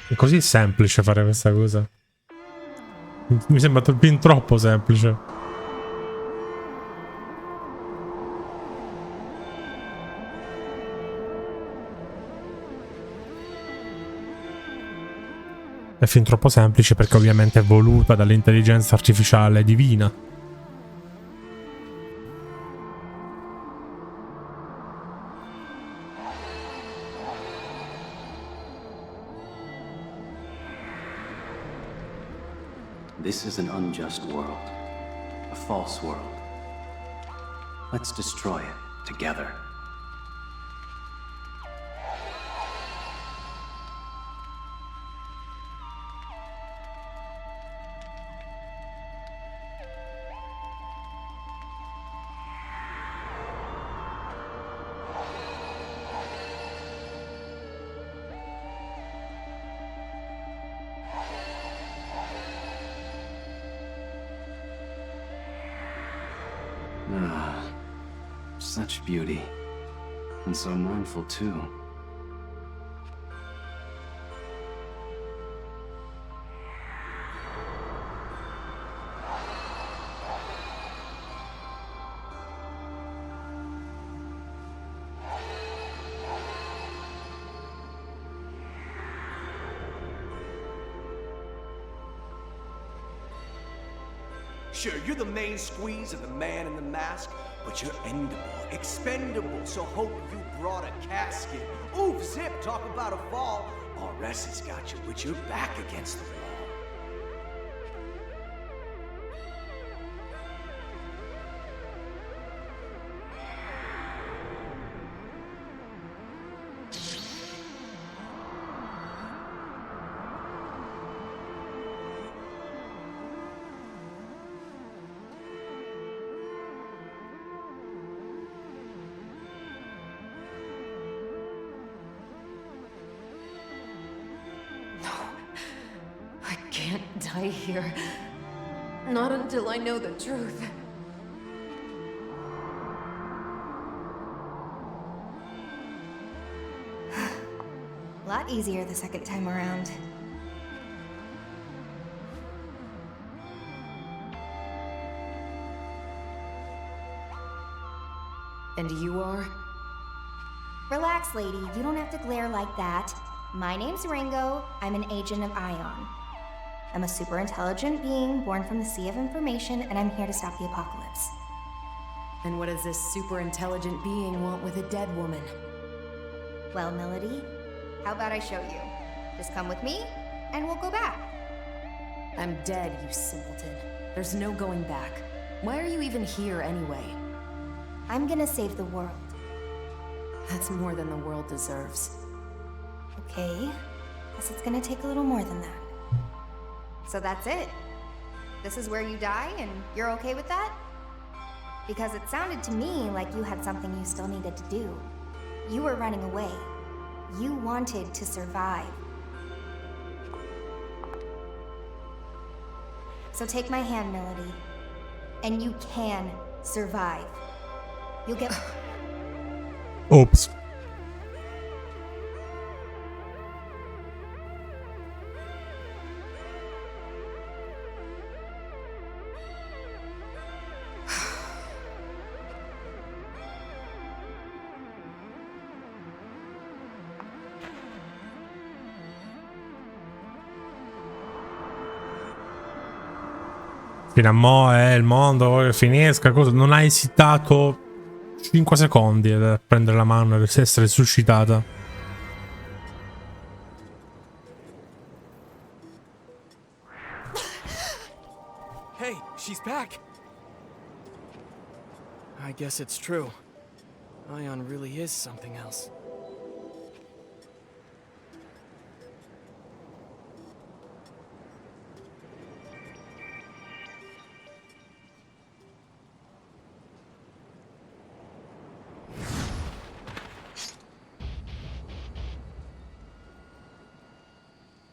È così semplice fare questa cosa. Mi sembra fin troppo semplice. È fin troppo semplice perché ovviamente è voluta dall'intelligenza artificiale divina. This is an unjust world, a false world. Let's destroy it together. Ah, such beauty. And so mournful, too. Sure, you're the main squeeze of the man in the mask, but you're endable, expendable, so hope you brought a casket. Oof, zip, talk about a fall. RS has got you with your back against the wall. can't die here. Not until I know the truth. A lot easier the second time around. And you are? Relax, lady. You don't have to glare like that. My name's Ringo. I'm an agent of Ion. I'm a super intelligent being born from the Sea of Information, and I'm here to stop the apocalypse. And what does this super intelligent being want with a dead woman? Well, Melody, how about I show you? Just come with me, and we'll go back. I'm dead, you simpleton. There's no going back. Why are you even here anyway? I'm gonna save the world. That's more than the world deserves. Okay, guess it's gonna take a little more than that. So that's it? This is where you die, and you're okay with that? Because it sounded to me like you had something you still needed to do. You were running away. You wanted to survive. So take my hand, Melody, and you can survive. You'll get... Oops. Fino a mo' il mondo finisca, cosa? Non ha esitato 5 secondi a prendere la mano e essere suscitata. Hey, she's back! I guess it's true. Ion really is something else.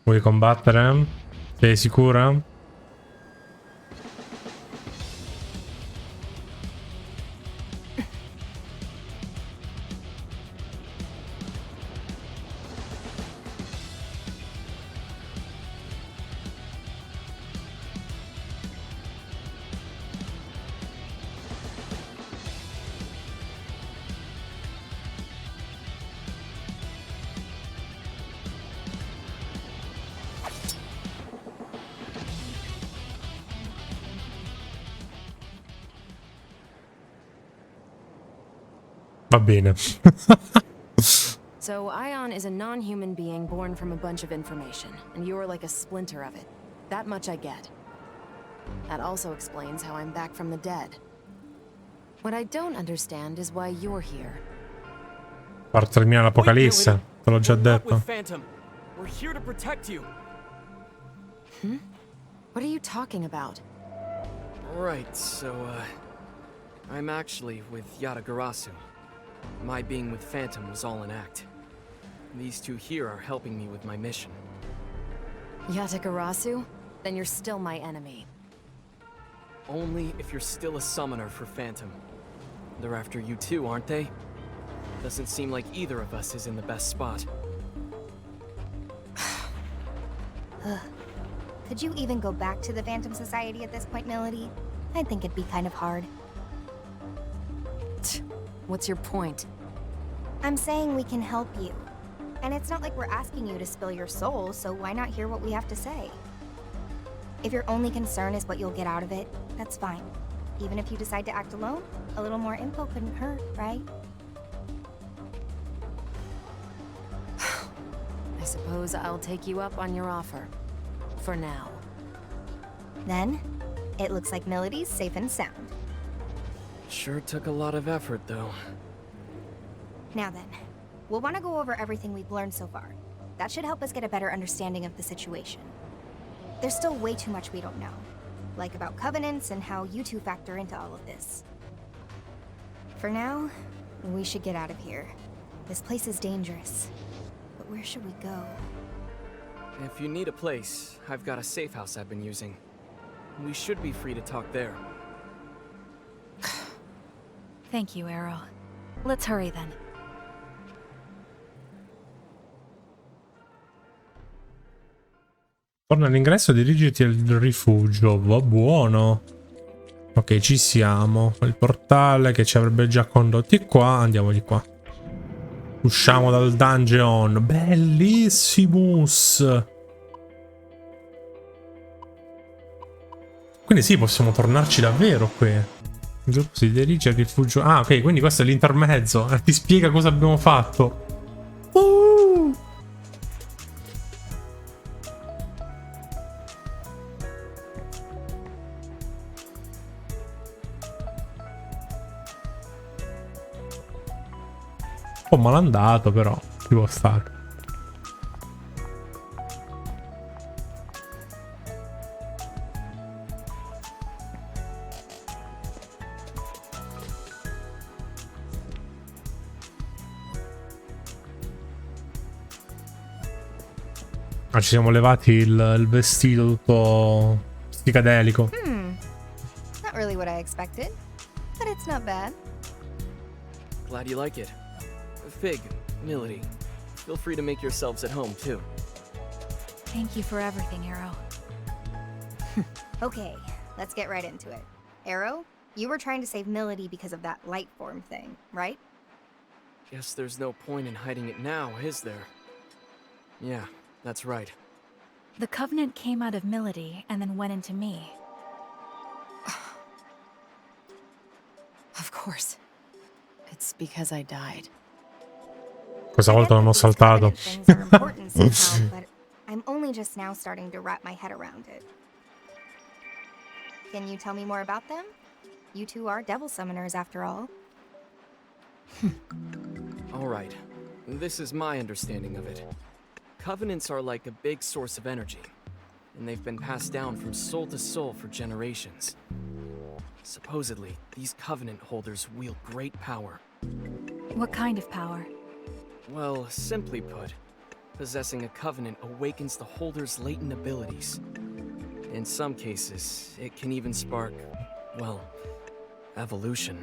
Vuoi combattere? Sei sicura? Va bene. So, Ion is a non-human being born from a bunch of information, and you're like a splinter of it. That much I get. That also explains how I'm back from the dead. What I don't understand is why you're here. Per terminare l'apocalisse, te l'ho già detto. We're here to protect you. What are you talking about? Right, so, I'm actually with Yatagarasu. My being with Phantom was all an act. These two here are helping me with my mission. Yatagarasu? Then you're still my enemy. Only if you're still a summoner for Phantom. They're after you too, aren't they? Doesn't seem like either of us is in the best spot. Could you even go back to the Phantom Society at this point, Melody? I think it'd be kind of hard. What's your point? I'm saying we can help you. And it's not like we're asking you to spill your soul, so why not hear what we have to say? If your only concern is what you'll get out of it, that's fine. Even if you decide to act alone, a little more info couldn't hurt, right? I suppose I'll take you up on your offer. For now. Then, it looks like Melody's safe and sound. Sure took a lot of effort, though. Now then, we'll want to go over everything we've learned so far. That should help us get a better understanding of the situation. There's still way too much we don't know. Like about covenants and how you two factor into all of this. For now, we should get out of here. This place is dangerous. But where should we go? If you need a place, I've got a safe house I've been using. We should be free to talk there. Thank you, Arrow. Let's hurry then. Torna all'ingresso e dirigiti al rifugio. Va buono. Ok, ci siamo. Il portale che ci avrebbe già condotti qua. Andiamo di qua. Usciamo dal dungeon. Bellissimus. Quindi sì, possiamo tornarci davvero qui. Il gruppo si dirige al rifugio. Ah, ok, quindi questo è l'intermezzo. Ti spiega cosa abbiamo fatto. Un po' malandato, però ci può stare. Ah, ci siamo levati il vestito tutto psicadelico. Not really what I expected, but it's not bad. Glad you like it. Fig, Milady, feel free to make yourselves at home too. Thank you for everything, Arrow. Okay, let's get right into it. Arrow, you were trying to save Milady because of that light form thing, right? Guess there's no point in hiding it now, is there? Yeah, that's right. The Covenant came out of Milady and then went into me. Of course. It's because I died. Questa volta non ho saltato. Things are important somehow, but I'm only just now starting to wrap my head around it. Can you tell me more about them? You two are devil summoners after all. All right. This is my understanding of it. Covenants are like a big source of energy, and they've been passed down from soul to soul for generations. Supposedly, these Covenant holders wield great power. What kind of power? Well, simply put, possessing a Covenant awakens the holder's latent abilities. In some cases, it can even spark, well, evolution.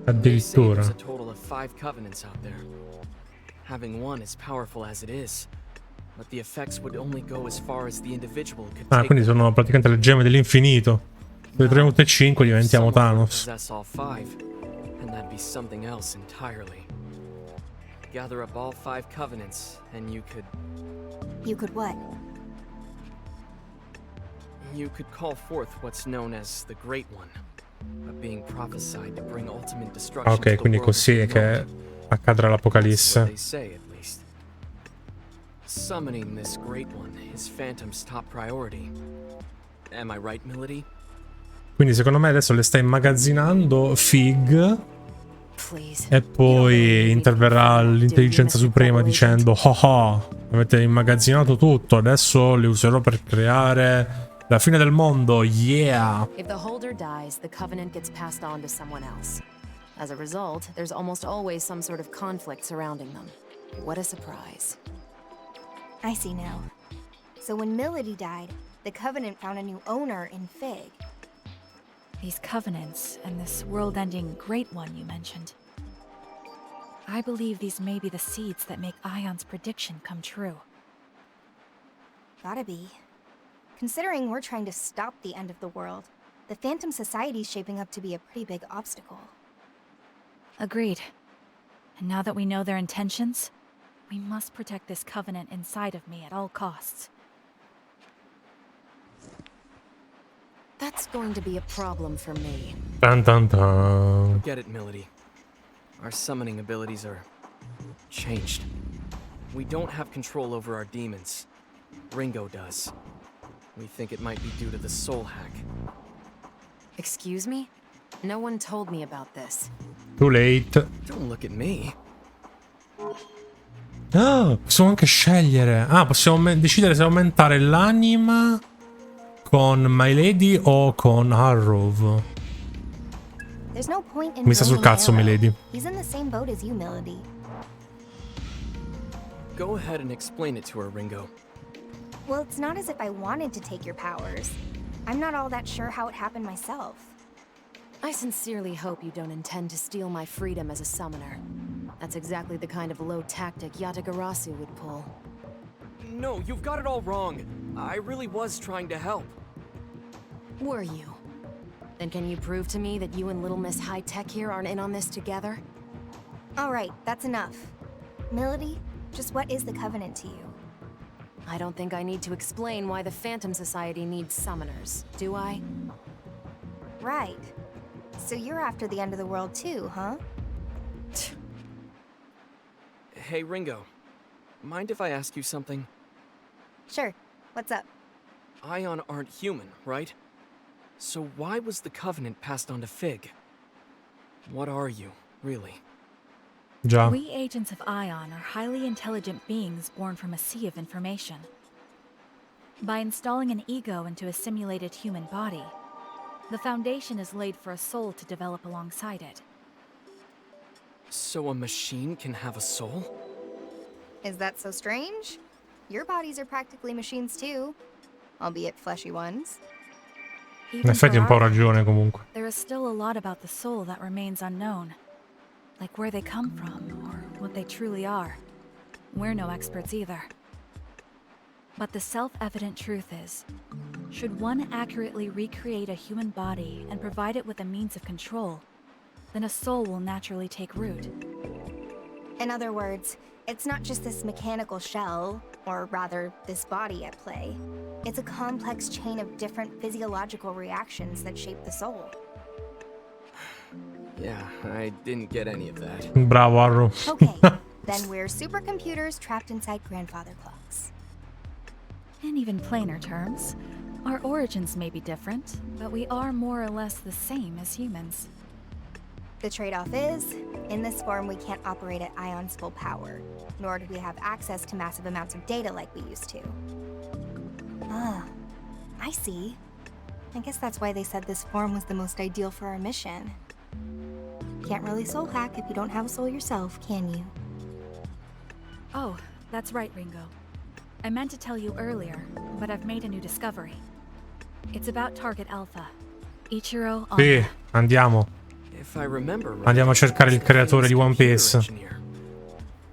They say there's a total of 5 Covenants out there. Having one is powerful as it is, but the effects would only go as far as the individual could take. Quindi sono praticamente le gemme dell'infinito. Se vedremo tutte e 5 diventiamo Thanos. Possess all 5, and that'd be something else entirely. Gather up all 5 Covenants, and you could... You could what? You could call forth what's known as the Great One, a being prophesied to bring ultimate destruction. Ok, quindi così è che accadrà l'Apocalisse. They say, at least. Summoning this Great One is Phantom's top priority. Am I right, Milady? Quindi secondo me adesso le sta immagazzinando Fig e poi interverrà l'intelligenza suprema dicendo oh, avete immagazzinato tutto, adesso le userò per creare la fine del mondo, yeah! If the holder dies, the Covenant gets passed on to someone else. As a result, there's almost always some sort of conflict surrounding them. What a surprise. I see now. So when Milady died, the Covenant found a new owner in Fig. These Covenants and this world-ending Great One you mentioned. I believe these may be the seeds that make Ion's prediction come true. Gotta be. Considering we're trying to stop the end of the world, the Phantom Society's shaping up to be a pretty big obstacle. Agreed. And now that we know their intentions, we must protect this Covenant inside of me at all costs. That's going to be a problem for me. Dun dun dun. Get it, Milady. Our summoning abilities are changed. We don't have control over our demons. Ringo does. We think it might be due to the soul hack. Excuse me? No one told me about this. Too late. Don't look at me. Ah, possiamo anche scegliere. Ah, possiamo decidere se aumentare l'anima con My Lady o con Harrow. Mi sta sul cazzo, My Lady. He's in the same boat as you, Milady. Go ahead and explain it to her, Ringo. Well, it's not as if I wanted to take your powers. I'm not all that sure how it happened myself. I sincerely hope you don't intend to steal my freedom as a summoner. That's exactly the kind of low tactic Yatagarasu would pull. No, you've got it all wrong. I really was trying to help. Were you? Then can you prove to me that you and Little Miss High Tech here aren't in on this together? All right, that's enough. Milady, just what is the Covenant to you? I don't think I need to explain why the Phantom Society needs summoners, do I? Right. So you're after the end of the world too, huh? Hey, Ringo. Mind if I ask you something? Sure. What's up? Ion aren't human, right? So why was the Covenant passed on to Fig? What are you, really? Già. We agents of Ion are highly intelligent beings born from a sea of information. By installing an ego into a simulated human body, the foundation is laid for a soul to develop alongside it. So a machine can have a soul? Is that so strange? Your bodies are practically machines too, albeit fleshy ones. In effetti un po' ragione comunque. There is still a lot about the soul that remains unknown. Like where they come from, or what they truly are. We're no experts either. But the self-evident truth is, should one accurately recreate a human body and provide it with a means of control, then a soul will naturally take root. In other words, it's not just this mechanical shell, or rather, this body at play. It's a complex chain of different physiological reactions that shape the soul. Yeah, I didn't get any of that. Bravo, Arrow. Okay, then we're supercomputers trapped inside grandfather clocks. In even plainer terms, our origins may be different, but we are more or less the same as humans. The trade-off is, in this form we can't operate at Ion's full power, nor do we have access to massive amounts of data like we used to. Ah, I see. I guess that's why they said this form was the most ideal for our mission. Can't really soul hack if you don't have a soul yourself, can you? Oh, that's right, Ringo. I meant to tell you earlier, but I've made a new discovery. It's about Target Alpha. Ichiro Honda. Sì, andiamo. If I remember right, Andiamo a cercare il creatore di One Piece.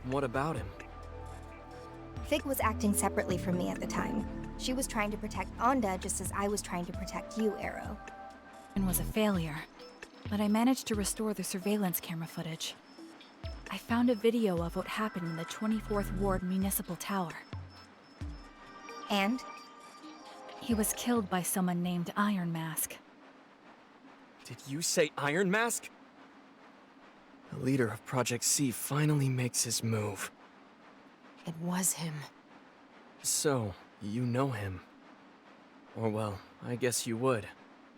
What about him? Fig was acting separately from me at the time. She was trying to protect Onda just as I was trying to protect you, Arrow. And was a failure, but I managed to restore the surveillance camera footage. I found a video of what happened in the 24th Ward Municipal Tower. And? He was killed by someone named Iron Mask. Did you say Iron Mask? The leader of Project C finally makes his move. It was him. So, you know him. Or well, I guess you would,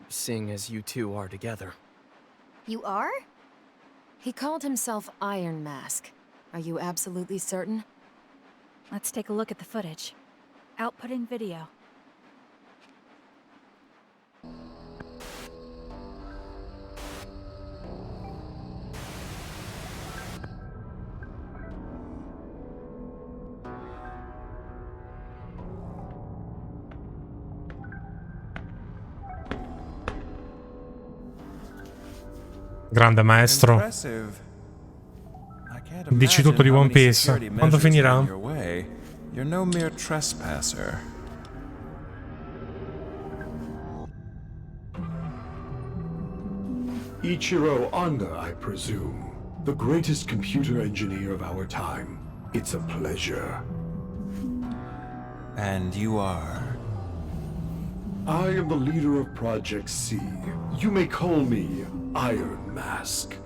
seeing as you two are together. You are? He called himself Iron Mask. Are you absolutely certain? Let's take a look at the footage. Outputting video. Grande maestro. Dici tutto di One Piece. Quando finirà? You're no mere trespasser. Ichiro Honda, I presume. The greatest computer engineer of our time. It's a pleasure. And you are? I am the leader of Project C. You may call me Iron Mask.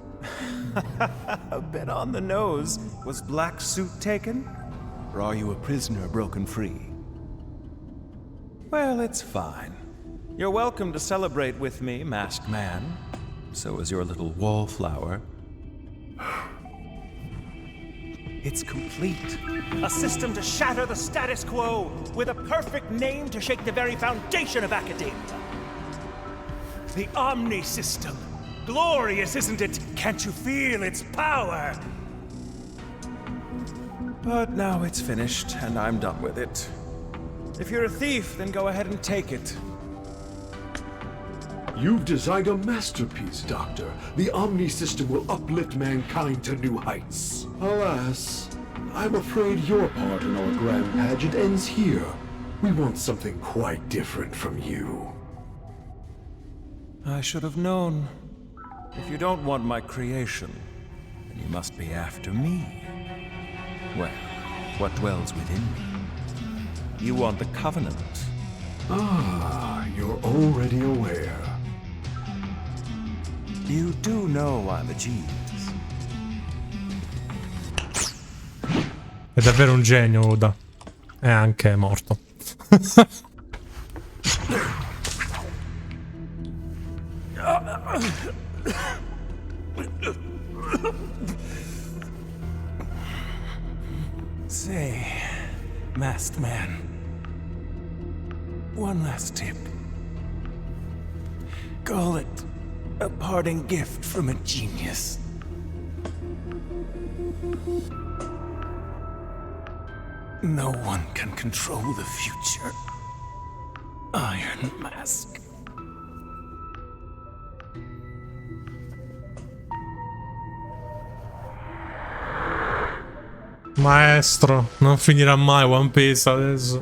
A bit on the nose. Was Black Suit taken? Or are you a prisoner broken free? Well, it's fine. You're welcome to celebrate with me, Masked Man. So is your little wallflower. It's complete. A system to shatter the status quo, with a perfect name to shake the very foundation of academia. The Omni System. Glorious, isn't it? Can't you feel its power? But now it's finished, and I'm done with it. If you're a thief, then go ahead and take it. You've designed a masterpiece, Doctor. The Omni system will uplift mankind to new heights. Alas, I'm afraid your part in our grand pageant ends here. We want something quite different from you. I should have known. If you don't want my creation, then you must be after me. Well, what dwells within me? You want the Covenant. Ah, you're already aware. You do know I'm a genius. È davvero un genio, Oda. È anche morto. Say, masked man, one last tip. Call it a parting gift from a genius. No one can control the future. Iron Mask. Maestro, non finirà mai One Piece adesso.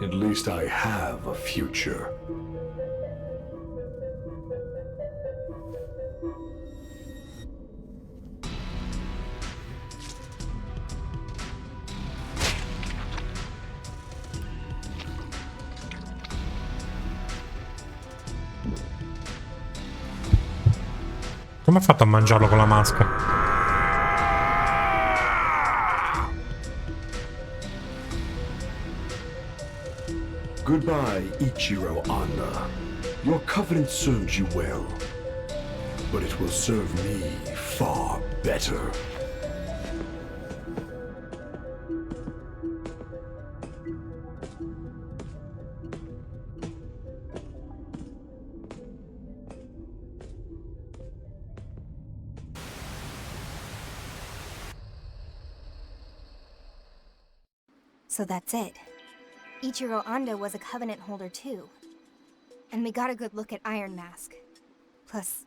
At least I have a future. Come ha fatto a mangiarlo con la maschera? Goodbye, Ichiro Anda. Your covenant serves you well, but it will serve me far better. So that's it. Ichiro Anda was a Covenant holder too. And we got a good look at Iron Mask. Plus,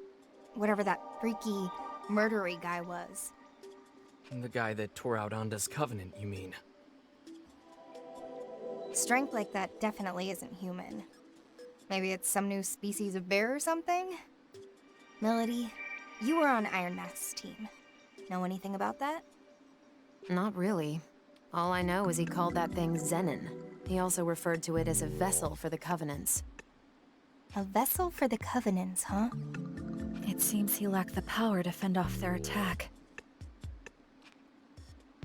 whatever that freaky, murdery guy was. The guy that tore out Anda's covenant, you mean? Strength like that definitely isn't human. Maybe it's some new species of bear or something? Melody, you were on Iron Mask's team. Know anything about that? Not really. All I know is he called that thing Zenin. He also referred to it as a vessel for the Covenants. A vessel for the Covenants, huh? It seems he lacked the power to fend off their attack.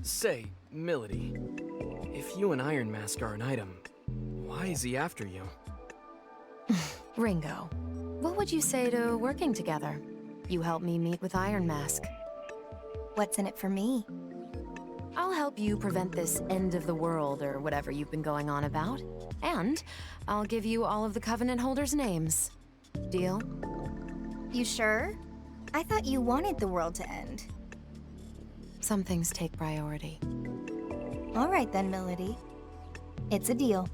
Say, Milady, if you and Iron Mask are an item, why is he after you? Ringo, what would you say to working together? You help me meet with Iron Mask. What's in it for me? I'll help you prevent this end of the world or whatever you've been going on about. And I'll give you all of the Covenant holders' names. Deal? You sure? I thought you wanted the world to end. Some things take priority. All right then, Melody. It's a deal.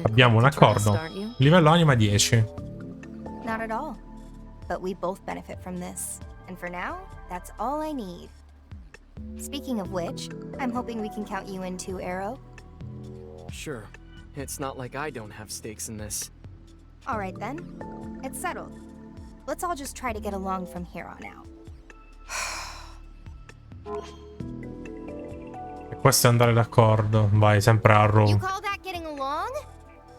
Abbiamo un accordo. Livello anima 10. Not at all. But we both benefit from this. And for now, that's all I need. Speaking of which, I'm hoping we can count you in too, Arrow. Sure. It's not like I don't have stakes in this. All right then. It's settled. Let's all just try to get along from here on out. E questo è andare d'accordo. Vai, sempre Arrow. You call that getting along?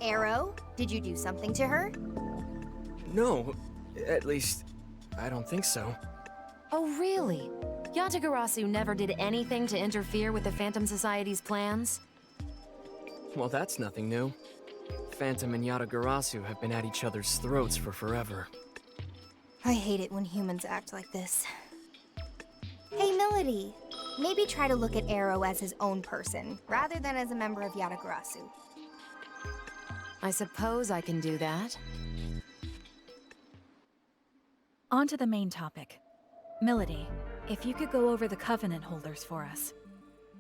Arrow, did you do something to her? No, at least, I don't think so. Oh, really? Yatagarasu never did anything to interfere with the Phantom Society's plans? Well, that's nothing new. Phantom and Yatagarasu have been at each other's throats for forever. I hate it when humans act like this. Hey, Melody. Maybe try to look at Arrow as his own person, rather than as a member of Yatagarasu. I suppose I can do that. On to the main topic. Milady, if you could go over the Covenant holders for us.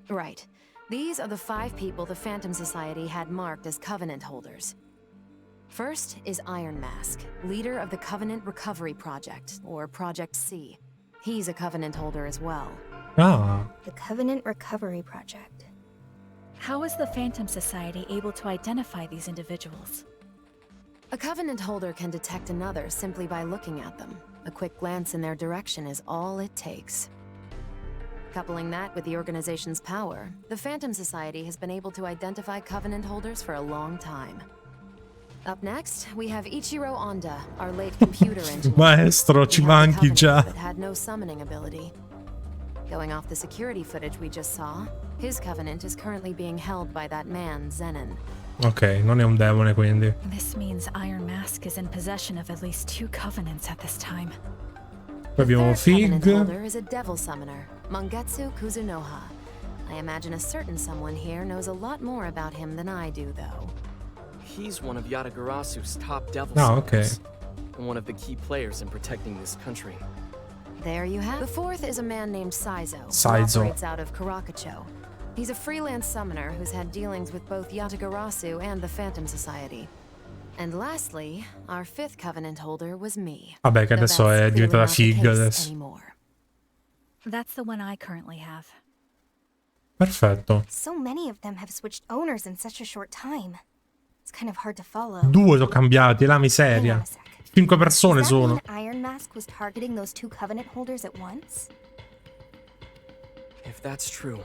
Right. These are the 5 people the Phantom Society had marked as Covenant holders. First is Iron Mask, leader of the Covenant Recovery Project, or Project C. He's a Covenant holder as well. Ah. The Covenant Recovery Project. How is the Phantom Society able to identify these individuals? A Covenant holder can detect another simply by looking at them. A quick glance in their direction is all it takes. Coupling that with the organization's power, the Phantom Society has been able to identify Covenant holders for a long time. Up next, we have Ichiro Honda, our late computer engineer. Maestro, ci manchi già. That had no summoning ability. Going off the security footage we just saw, his Covenant is currently being held by that man, Zenon. Ok, non è un demone quindi. This means Iron Mask is in possession of at least 2 Covenants at this time. Poi abbiamo Covenant Fig. holder is a devil summoner, Mangetsu Kuzunoha. I imagine a certain someone here knows a lot more about him than I do, though. He's one of Yatagarasu's top devil summoners, and one of the key players in protecting this country. There you have. The 4th is a man named Saizo. Saizo. Who operates out of Karakacho. He's a freelance summoner who's had dealings with both Yatagarasu and the Phantom Society. And lastly, our 5th Covenant holder was me. Vabbè, che adesso è diventata Fig adesso. That's the one I currently have. Perfetto. So many of them have switched owners in such a short time. It's kind of hard to follow. 2 sono cambiati, la miseria. 5 persone sono. Iron Mask was targeting those 2 Covenant holders at once? If that's true,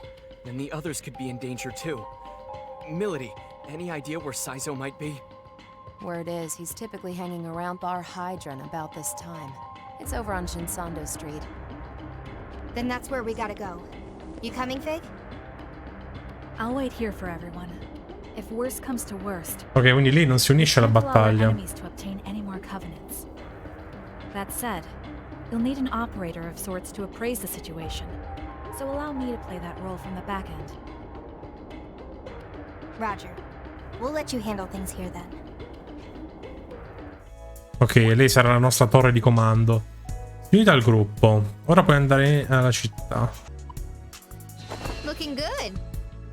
then the others could be in danger too. Milady, any idea where Saizo might be? Word is, he's typically hanging around Bar Hydron about this time. It's over on Shinsando Street. Then that's where we gotta go. You coming, Fig? I'll wait here for everyone. If worst comes to worst, Ok, quindi lei non si unisce alla battaglia. to obtain any more covenants. That said, you'll need an operator of sorts to appraise the situation. So allow me to play that role from the back end. Roger. We'll let you handle things here then. Ok, lei sarà la nostra torre di comando. Unita al gruppo. Ora puoi andare alla città. Looking good.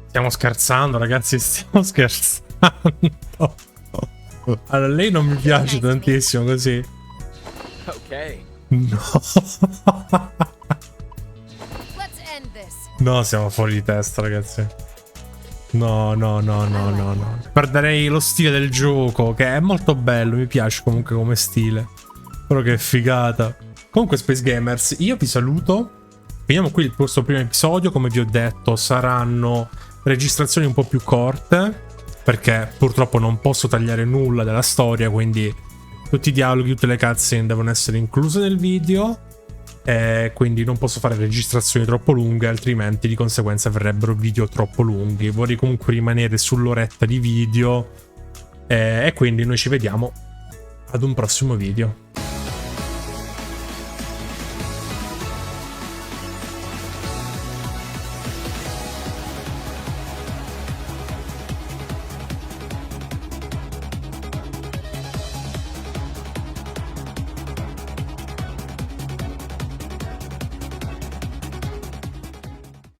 Stiamo scherzando, ragazzi, stiamo scherzando. Allora, lei non mi piace tantissimo così. Ok. No. No, siamo fuori di testa, ragazzi. No. Perderei lo stile del gioco, che è molto bello, mi piace comunque come stile. Però che figata. Comunque, Spacegamers, io vi saluto. Finiamo qui il nostro primo episodio. Come vi ho detto, saranno registrazioni un po' più corte, perché purtroppo non posso tagliare nulla della storia, quindi tutti i dialoghi, tutte le cutscene devono essere incluse nel video. Quindi non posso fare registrazioni troppo lunghe, altrimenti di conseguenza verrebbero video troppo lunghi. Vorrei comunque rimanere sull'oretta di video, e quindi noi ci vediamo ad un prossimo video.